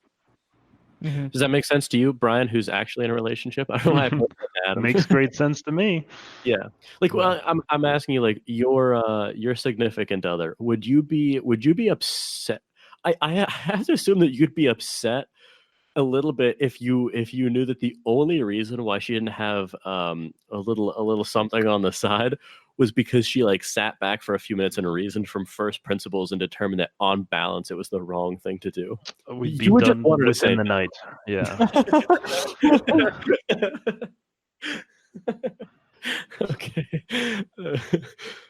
Mm-hmm. Does that make sense to you, Brian, who's actually in a relationship? I don't know why I put that. Makes great sense to me. Yeah. Like, well, I'm asking you, like, your significant other, would you be upset? I have to assume that you'd be upset a little bit if you knew that the only reason why she didn't have a little something on the side was because she like sat back for a few minutes and reasoned from first principles and determined that on balance it was the wrong thing to do. We'd be done within the night. Yeah. Okay.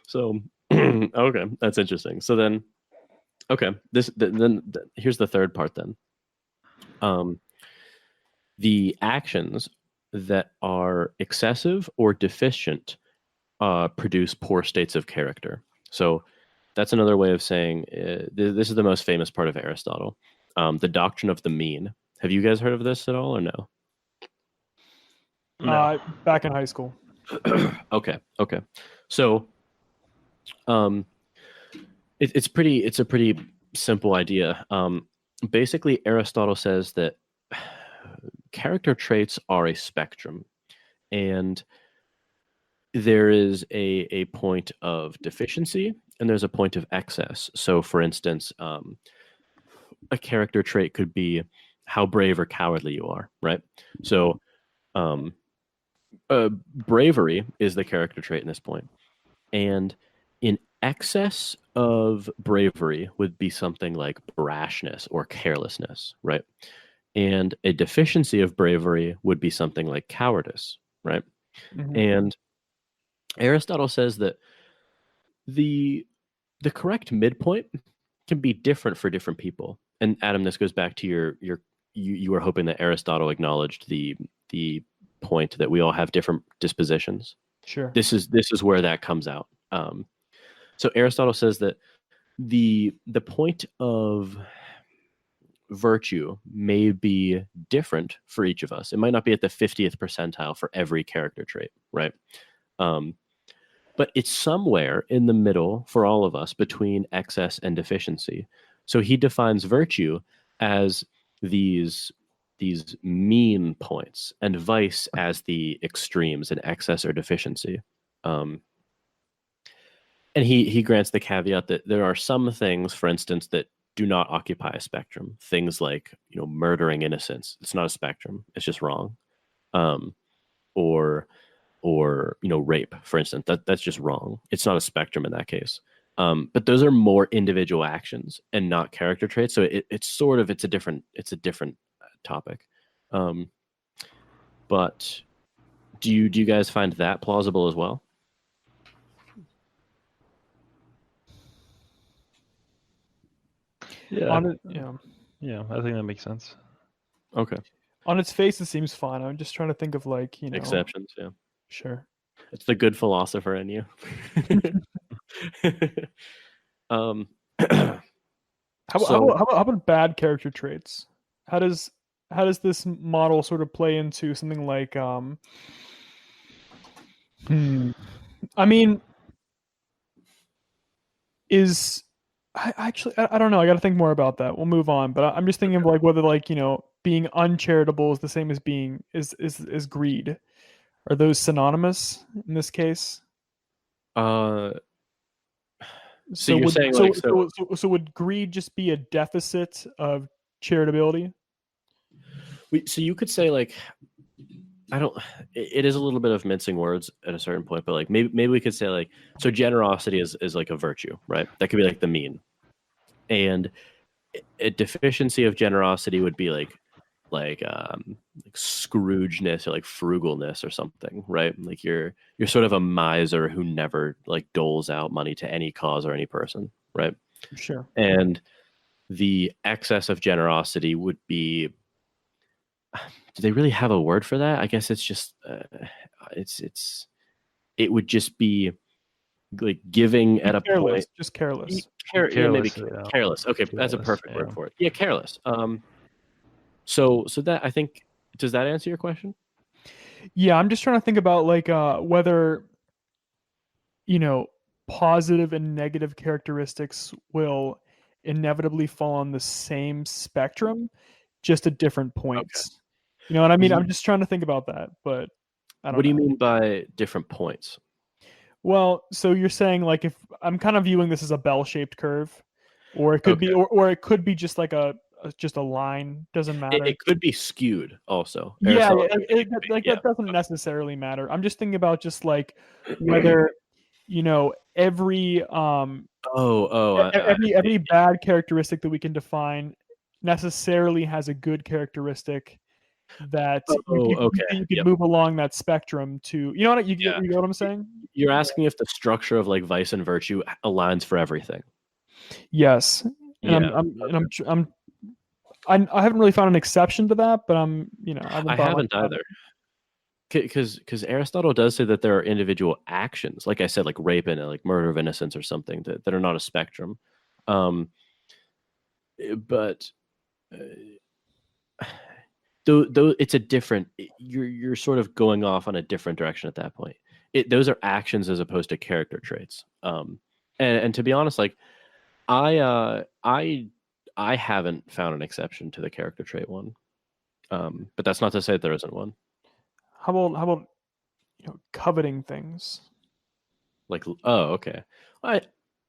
So okay, that's interesting. So then, okay, here's the third part then. The actions that are excessive or deficient produce poor states of character. So that's another way of saying this is the most famous part of Aristotle, the doctrine of the mean. Have you guys heard of this at all or no? No. Back in high school. Okay. So um, it's a pretty simple idea. Basically, Aristotle says that character traits are a spectrum, and there is a point of deficiency and there's a point of excess. So, for instance, a character trait could be how brave or cowardly you are, right? So, um, bravery is the character trait in this point, and in excess of bravery would be something like brashness or carelessness, right? And a deficiency of bravery would be something like cowardice, right? Mhm. And Aristotle says that the the correct midpoint can be different for different people. And Adam, this goes back to you were hoping that Aristotle acknowledged the point that we all have different dispositions. Sure. This is where that comes out. So Aristotle says that the point of virtue may be different for each of us. It might not be at the 50th percentile for every character trait, right? Um, but it's somewhere in the middle for all of us between excess and deficiency. So he defines virtue as these mean points and vice as the extremes in excess or deficiency. And he grants the caveat that there are some things, for instance, that do not occupy a spectrum. Things like murdering innocents. It's not a spectrum. It's just wrong. Um, or rape, for instance. That's just wrong. It's not a spectrum in that case. But those are more individual actions and not character traits. So it's a different topic. But do you guys find that plausible as well? Yeah. Yeah. I think that makes sense. Okay. On its face, it seems fine. I'm just trying to think of Exceptions. Yeah. Sure. It's the good philosopher in you. um, how about bad character traits? How does this model sort of play into something like I mean, I don't know. I got to think more about that. We'll move on. But I'm just thinking of like whether being uncharitable is the same as being is greed. Are those synonymous in this case? So you're saying so would greed just be a deficit of charitability? So you could say like it is a little bit of mincing words at a certain point, but like maybe we could say like so generosity is like a virtue, right? That could be like the mean, and a deficiency of generosity would be like Scroogeness or like frugalness or something, right? Like you're sort of a miser who never like doles out money to any cause or any person, right? Sure. And the excess of generosity would be, do they really have a word for that? I guess it's just it would just be like giving at a point. Just careless. Maybe careless. Okay, that's a perfect word for it. Yeah, careless. So that, I think, does that answer your question? Yeah, I'm just trying to think about like whether positive and negative characteristics will inevitably fall on the same spectrum, just at different points. Okay. You know what I mean? I'm just trying to think about that, but I don't know. What do you mean by different points? Well, so you're saying like if I'm kind of viewing this as a bell-shaped curve, or it could be, or it could be just like just a line. Doesn't matter. It could be skewed also. Yeah, that doesn't necessarily matter. I'm just thinking about just like whether every every bad characteristic that we can define necessarily has a good characteristic that Oh, okay. you could Yep. move along that spectrum to, you know what, Yeah. you know what I'm saying? You're asking if the structure of like vice and virtue aligns for everything. Yes. And Yeah. I haven't really found an exception to that, but I haven't I thought much haven't about either. Because Aristotle does say that there are individual actions, like I said, like rape and like murder of innocence or something that are not a spectrum. Um, but though it's a different, you're sort of going off on a different direction at that point. Those are actions as opposed to character traits. And to be honest, like I haven't found an exception to the character trait one. But that's not to say that there isn't one. How about coveting things? Like, oh, okay.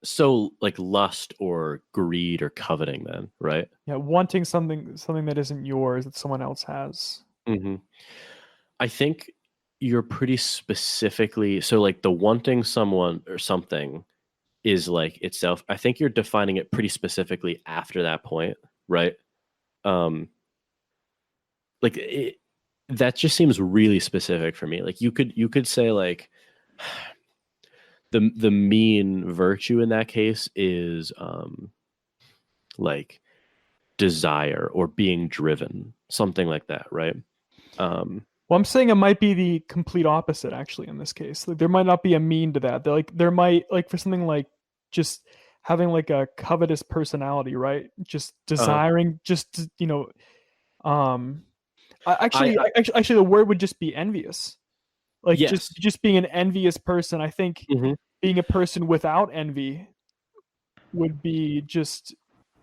So like lust or greed or coveting, then, right? Yeah, wanting something that isn't yours that someone else has. Mm-hmm. I think you're pretty specifically so like the wanting someone or something is like itself. I think you're defining it pretty specifically after that point, right? Um, like that just seems really specific for me. Like you could say like the mean virtue in that case is like desire or being driven, something like that, right? Well, I'm saying it might be the complete opposite actually in this case. Like there might not be a mean to that. There might, like, for something like just having like a covetous personality, right? Just desiring, um actually the word would just be envious. Like yes. just being an envious person. I think Mm-hmm. being a person without envy would be just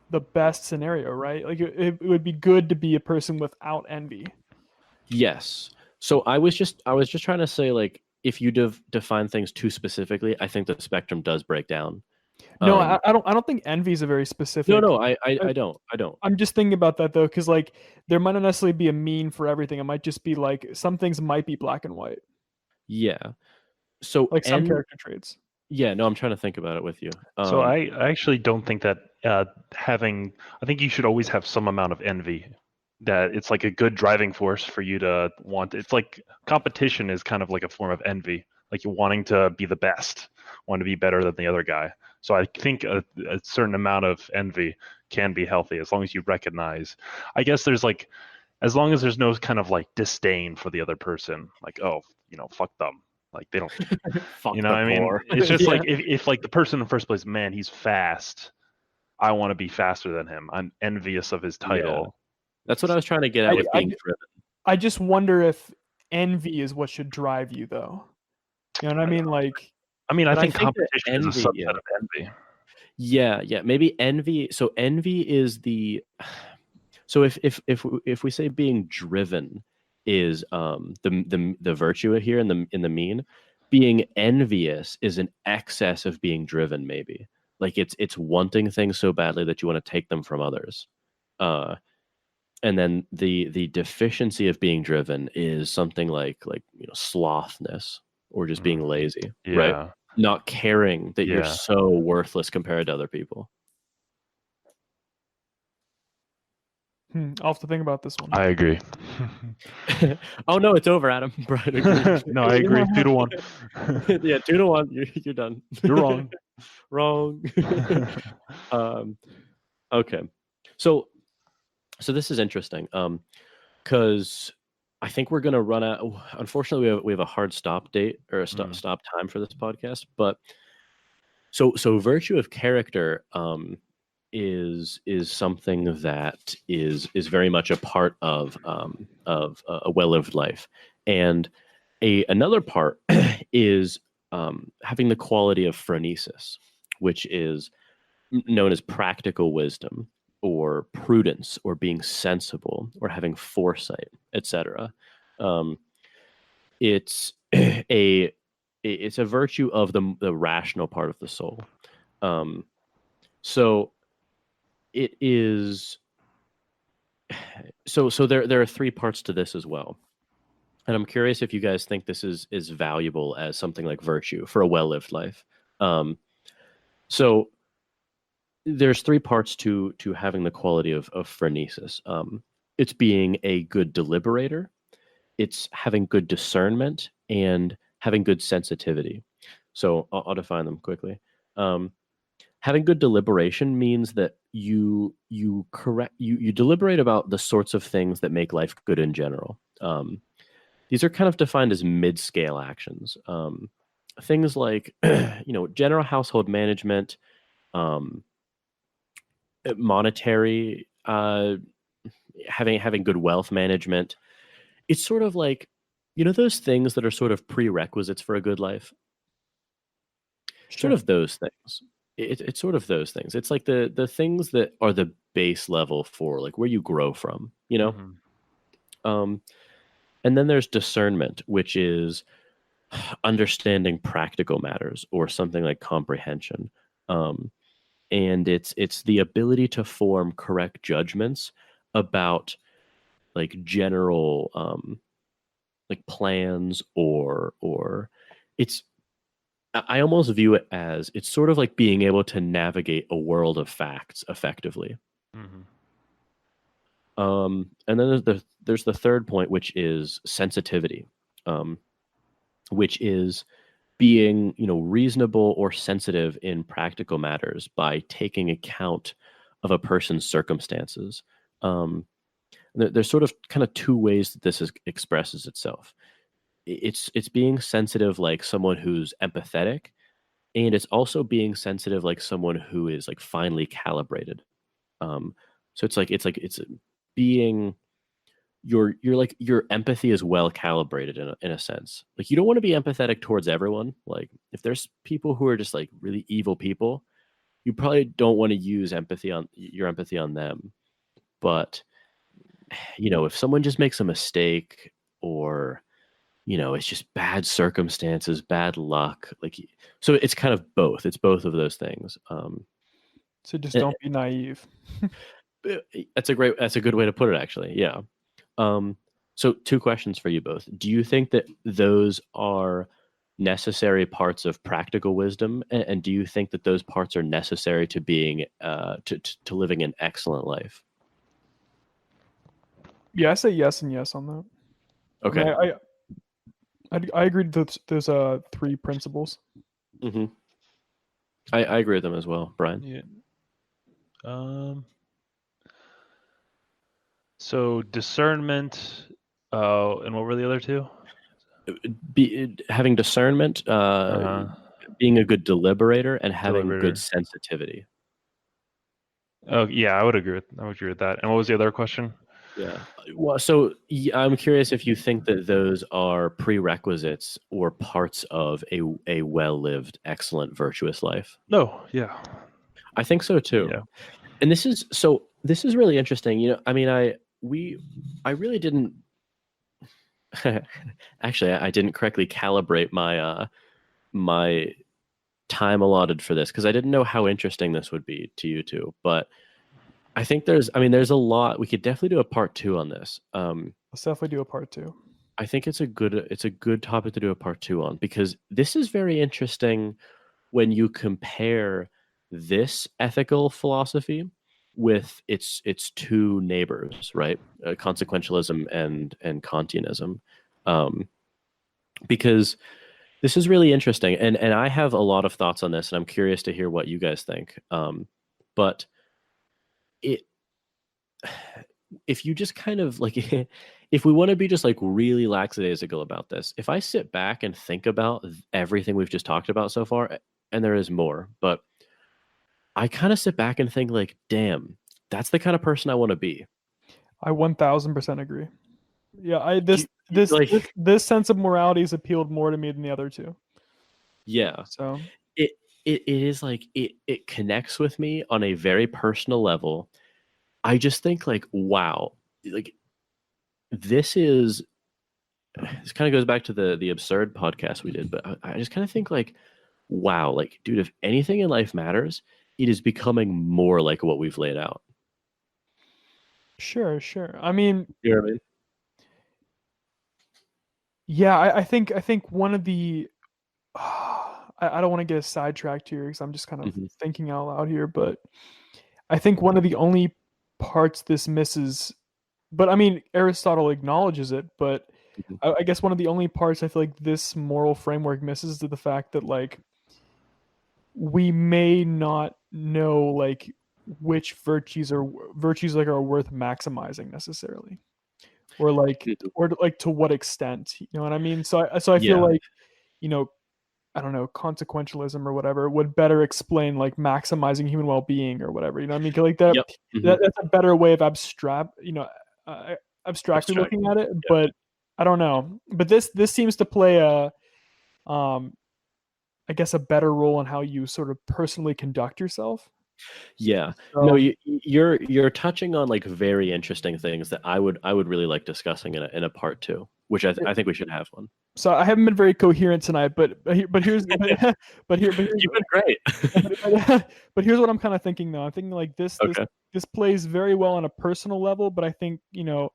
the best scenario, right? Like it would be good to be a person without envy. Yes. So I was just trying to say, like, if you define things too specifically, I think the spectrum does break down. No, I don't think envy is a very specific. No, I don't. I'm just thinking about that though, because like there might not necessarily be a mean for everything. It might just be like some things might be black and white. Yeah. So Like some character traits. Yeah, no, I'm trying to think about it with you. So I actually don't think that I think you should always have some amount of envy. That it's like a good driving force for you to want. It's like competition is kind of like a form of envy, like you're wanting to be the best, want to be better than the other guy. So I think a certain amount of envy can be healthy as long as you recognize. I guess there's like, as long as there's no kind of like disdain for the other person, like, oh, fuck them. Like they don't, fuck you know what I mean? poor. It's just Yeah. like if like the person in the first place, man, he's fast. I want to be faster than him. I'm envious of his title. That's what I was trying to get at with being driven. I just wonder if envy is what should drive you, though. You know what I mean? Like, I think that competition is a envy, subset of envy. Yeah, maybe envy. So envy is the. So if we say being driven is the virtue here in the mean, being envious is an excess of being driven. Maybe like it's wanting things so badly that you want to take them from others. And then the deficiency of being driven is something like slothness or just being lazy, right? Not caring that you're so worthless compared to other people. I'll have to think about this one. I agree. Oh no, it's over, Adam. Brian agrees. No, I agree. 2-1. Yeah, 2-1. You're done. You're wrong. Wrong. Okay. So this is interesting. Because I think we're gonna run out. Unfortunately, we have a hard stop date or a stop time for this podcast. But so virtue of character is something that is very much a part of a well-lived life, and another part is having the quality of phronesis, which is known as practical wisdom or prudence or being sensible or having foresight, etc. It's a virtue of the rational part of the soul. So it is. So there are three parts to this as well, and I'm curious if you guys think this is valuable as something like virtue for a well-lived life. So there's three parts to having the quality of phronesis. it's being a good deliberator, it's having good discernment, and having good sensitivity. So I'll define them quickly. Um, Having good deliberation means that you deliberate about the sorts of things that make life good in general. These are kind of defined as mid-scale actions. Things like general household management, um, monetary, having good wealth management. It's sort of like those things that are sort of prerequisites for a good life. Sort Sure. of those things. It's sort of those things. It's like the things that are the base level for like where you grow from, Um, and then there's discernment, which is understanding practical matters or something like comprehension. Um, and it's the ability to form correct judgments about like general like plans or it's I almost view it as it's sort of like being able to navigate a world of facts effectively. Mm-hmm. And then there's the third point, which is sensitivity, um, which is being reasonable or sensitive in practical matters by taking account of a person's circumstances. There's sort of kind of two ways that expresses itself. It's being sensitive like someone who's empathetic, and it's also being sensitive like someone who is like finely calibrated. So it's being your empathy is well calibrated in a sense. Like you don't want to be empathetic towards everyone. Like if there's people who are just like really evil people, you probably don't want to use your empathy on them. But if someone just makes a mistake or it's just bad circumstances, bad luck. Like, so it's kind of both. It's both of those things. So just don't be naive. That's a good way to put it, actually. Yeah. So two questions for you both. Do you think that those are necessary parts of practical wisdom, and do you think that those parts are necessary to being to living an excellent life? Yeah, I say yes and yes on that. Okay. I mean, I agree with those three principles. Mm-hmm. I agree with them as well, Brian. Yeah. So discernment, and what were the other two? Having discernment, being a good deliberator, and having good Deliberator. sensitivity. Oh yeah, I would agree with that. And what was the other question? Yeah. Well, so I'm curious if you think that those are prerequisites or parts of a well-lived, excellent, virtuous life. No, yeah. I think so too. Yeah. And this is really interesting. I mean, I really didn't actually I didn't correctly calibrate my time allotted for this because I didn't know how interesting this would be to you two. But I think there's a lot. We could definitely do a part 2 on this. Let's definitely do a part 2. I think it's a good topic to do a part 2 on because this is very interesting when you compare this ethical philosophy with its two neighbors, right? Consequentialism and Kantianism, because this is really interesting, and I have a lot of thoughts on this, and I'm curious to hear what you guys think. But if you just kind of like if we want to be just like really lackadaisical about this, if I sit back and think about everything we've just talked about so far, and there is more, but I kind of sit back and think like, damn, that's the kind of person I want to be. I 1000% agree. Yeah, this sense of morality has appealed more to me than the other two. Yeah. So it is like it connects with me on a very personal level. I just think like, wow, like this kind of goes back to the absurd podcast we did, but I just kind of think like, wow, like dude, if anything in life matters, it is becoming more like what we've laid out. Sure. I mean, You know what I mean? yeah, I think one of the I don't want to get sidetracked here because I'm just kind of thinking out loud here, but I think one of the only parts this misses but I mean, Aristotle acknowledges it, but Mhm. I guess one of the only parts I feel like this moral framework misses is the fact that like we may not know like which virtues like are worth maximizing necessarily, Mhm. or like to what extent, you know what I mean? So I feel Yeah. like, you know, I don't know, consequentialism or whatever would better explain like maximizing human well-being or whatever. You know what I mean? 'Cause, like Yep. Hmm. that's a better way of abstractly Abstract. looking at it. Yeah. But I don't know. But this seems to play a um I guess a better role in how you sort of personally conduct yourself. Yeah. No, So you're touching on like very interesting things that I would really like discussing in a part two, which I think we should have one. so I haven't been very coherent tonight, but here's but here's You've been great. but here's what I'm kind of thinking though. I'm thinking like Okay. this plays very well on a personal level, but I think, you know,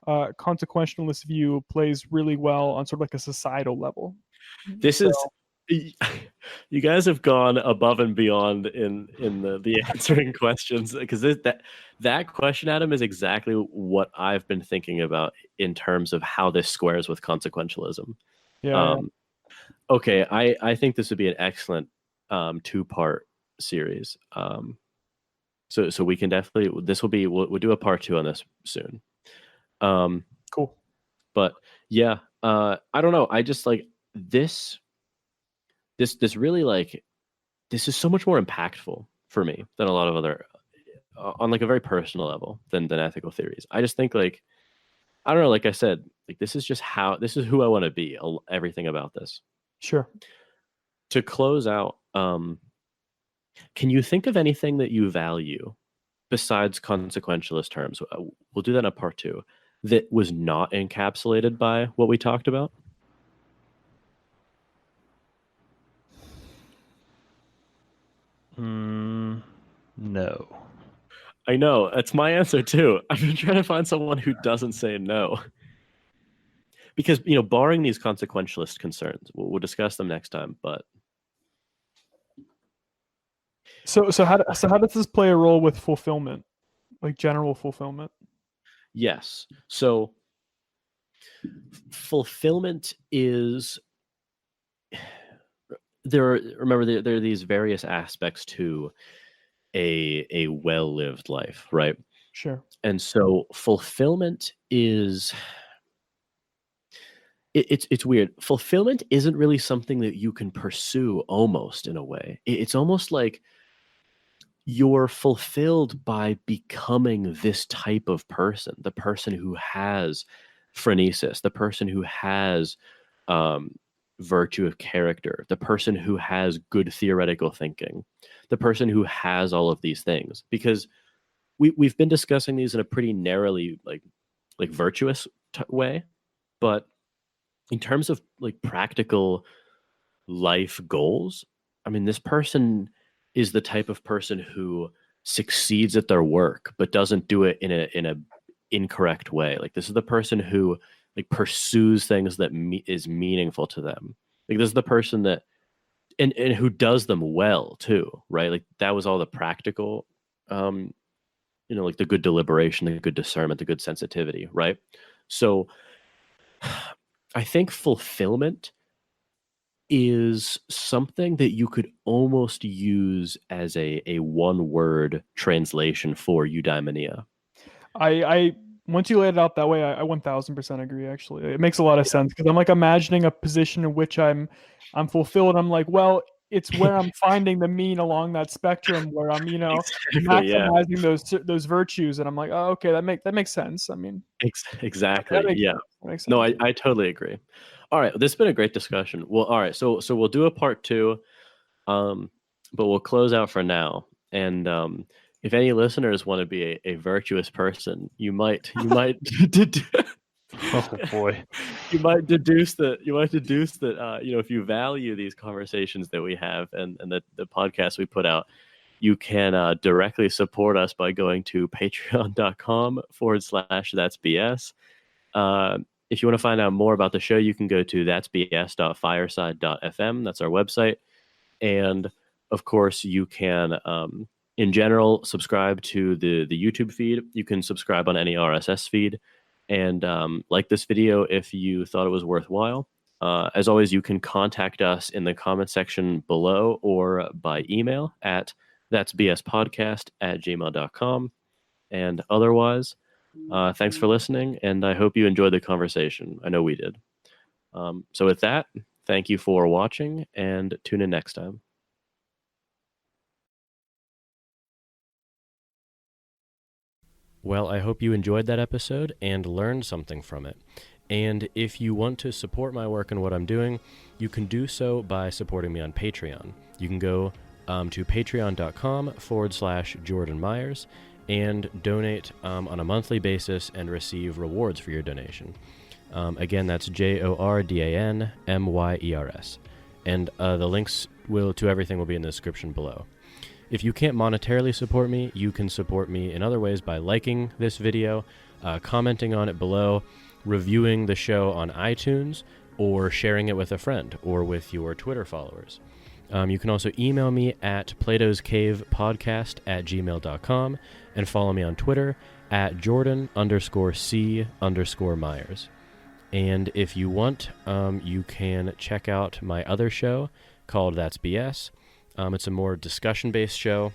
consequentialist view plays really well on sort of like a societal level. This So is you guys have gone above and beyond in the answering questions, because that question, Adam, is exactly what I've been thinking about in terms of how this squares with consequentialism. yeah, Um, okay, I think this would be an excellent two-part series. So we can definitely, this will be, we'll do a part two on this soon. Um, cool. but yeah, I don't know. I just like this really like this is so much more impactful for me than a lot of other on like a very personal level than ethical theories. I just think like I don't know, like I said, like this is who I want to be. Everything about this. Sure. To close out, can you think of anything that you value besides consequentialist terms? We'll do that in a part two. That was not encapsulated by what we talked about. No. I know that's my answer too. I've been trying to find someone who doesn't say no, because barring these consequentialist concerns, we'll discuss them next time. But So how does this play a role with fulfillment, like general fulfillment? yes, so fulfillment is remember there are these various aspects to a well-lived life, right? Sure. And so fulfillment is it's weird. Fulfillment isn't really something that you can pursue, almost, in a way. It's almost like you're fulfilled by becoming this type of person, the person who has phronesis, the person who has um, virtue of character, the person who has good theoretical thinking, the person who has all of these things. Because we've been discussing these in a pretty narrowly like virtuous way, but in terms of like practical life goals, I mean, this person is the type of person who succeeds at their work but doesn't do it in a incorrect way. Like, this is the person who like pursues things that is meaningful to them. Like, this is the person that and who does them well too, right? Like, that was all the practical like the good deliberation, the good discernment, the good sensitivity, right? So I think fulfillment is something that you could almost use as a one word translation for eudaimonia. I once you laid it out that way, I 1000% agree. Actually, it makes a lot of sense because I'm like imagining a position in which I'm fulfilled. I'm like, well, it's where I'm finding the mean along that spectrum where I'm, you know, Exactly. Yeah. maximizing those virtues, and I'm like, oh, okay, that makes sense. I mean, that Exactly. makes Yeah. sense. That makes No, sense. I totally agree. All right, this has been a great discussion. Well, all right, so we'll do a part two, but we'll close out for now. And if any listeners want to be a virtuous person, you might Oh boy. you might deduce that if you value these conversations that we have and the podcast we put out, you can directly support us by going to patreon.com/that's BS. If you want to find out more about the show, you can go to that'sbs.fireside.fm. That's our website. And of course, you can in general, subscribe to the YouTube feed. You can subscribe on any RSS feed, and like this video if you thought it was worthwhile. As always, you can contact us in the comment section below or by email at that'sbspodcast@gmail.com. And otherwise, thanks for listening, and I hope you enjoyed the conversation. I know we did. So with that, thank you for watching, and tune in next time. Well, I hope you enjoyed that episode and learned something from it. And if you want to support my work and what I'm doing, you can do so by supporting me on Patreon. You can go to patreon.com/Jordan Myers and donate on a monthly basis and receive rewards for your donation. Again, that's JORDANMYERS. And the links to everything will be in the description below. If you can't monetarily support me, you can support me in other ways by liking this video, commenting on it below, reviewing the show on iTunes, or sharing it with a friend or with your Twitter followers. You can also email me at platoscavepodcast@gmail.com and follow me on Twitter at Jordan_C_Myers. And if you want, you can check out my other show called That's BS. It's a more discussion-based show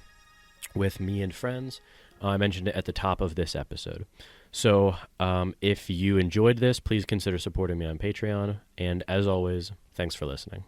with me and friends. I mentioned it at the top of this episode. So if you enjoyed this, please consider supporting me on Patreon. And as always, thanks for listening.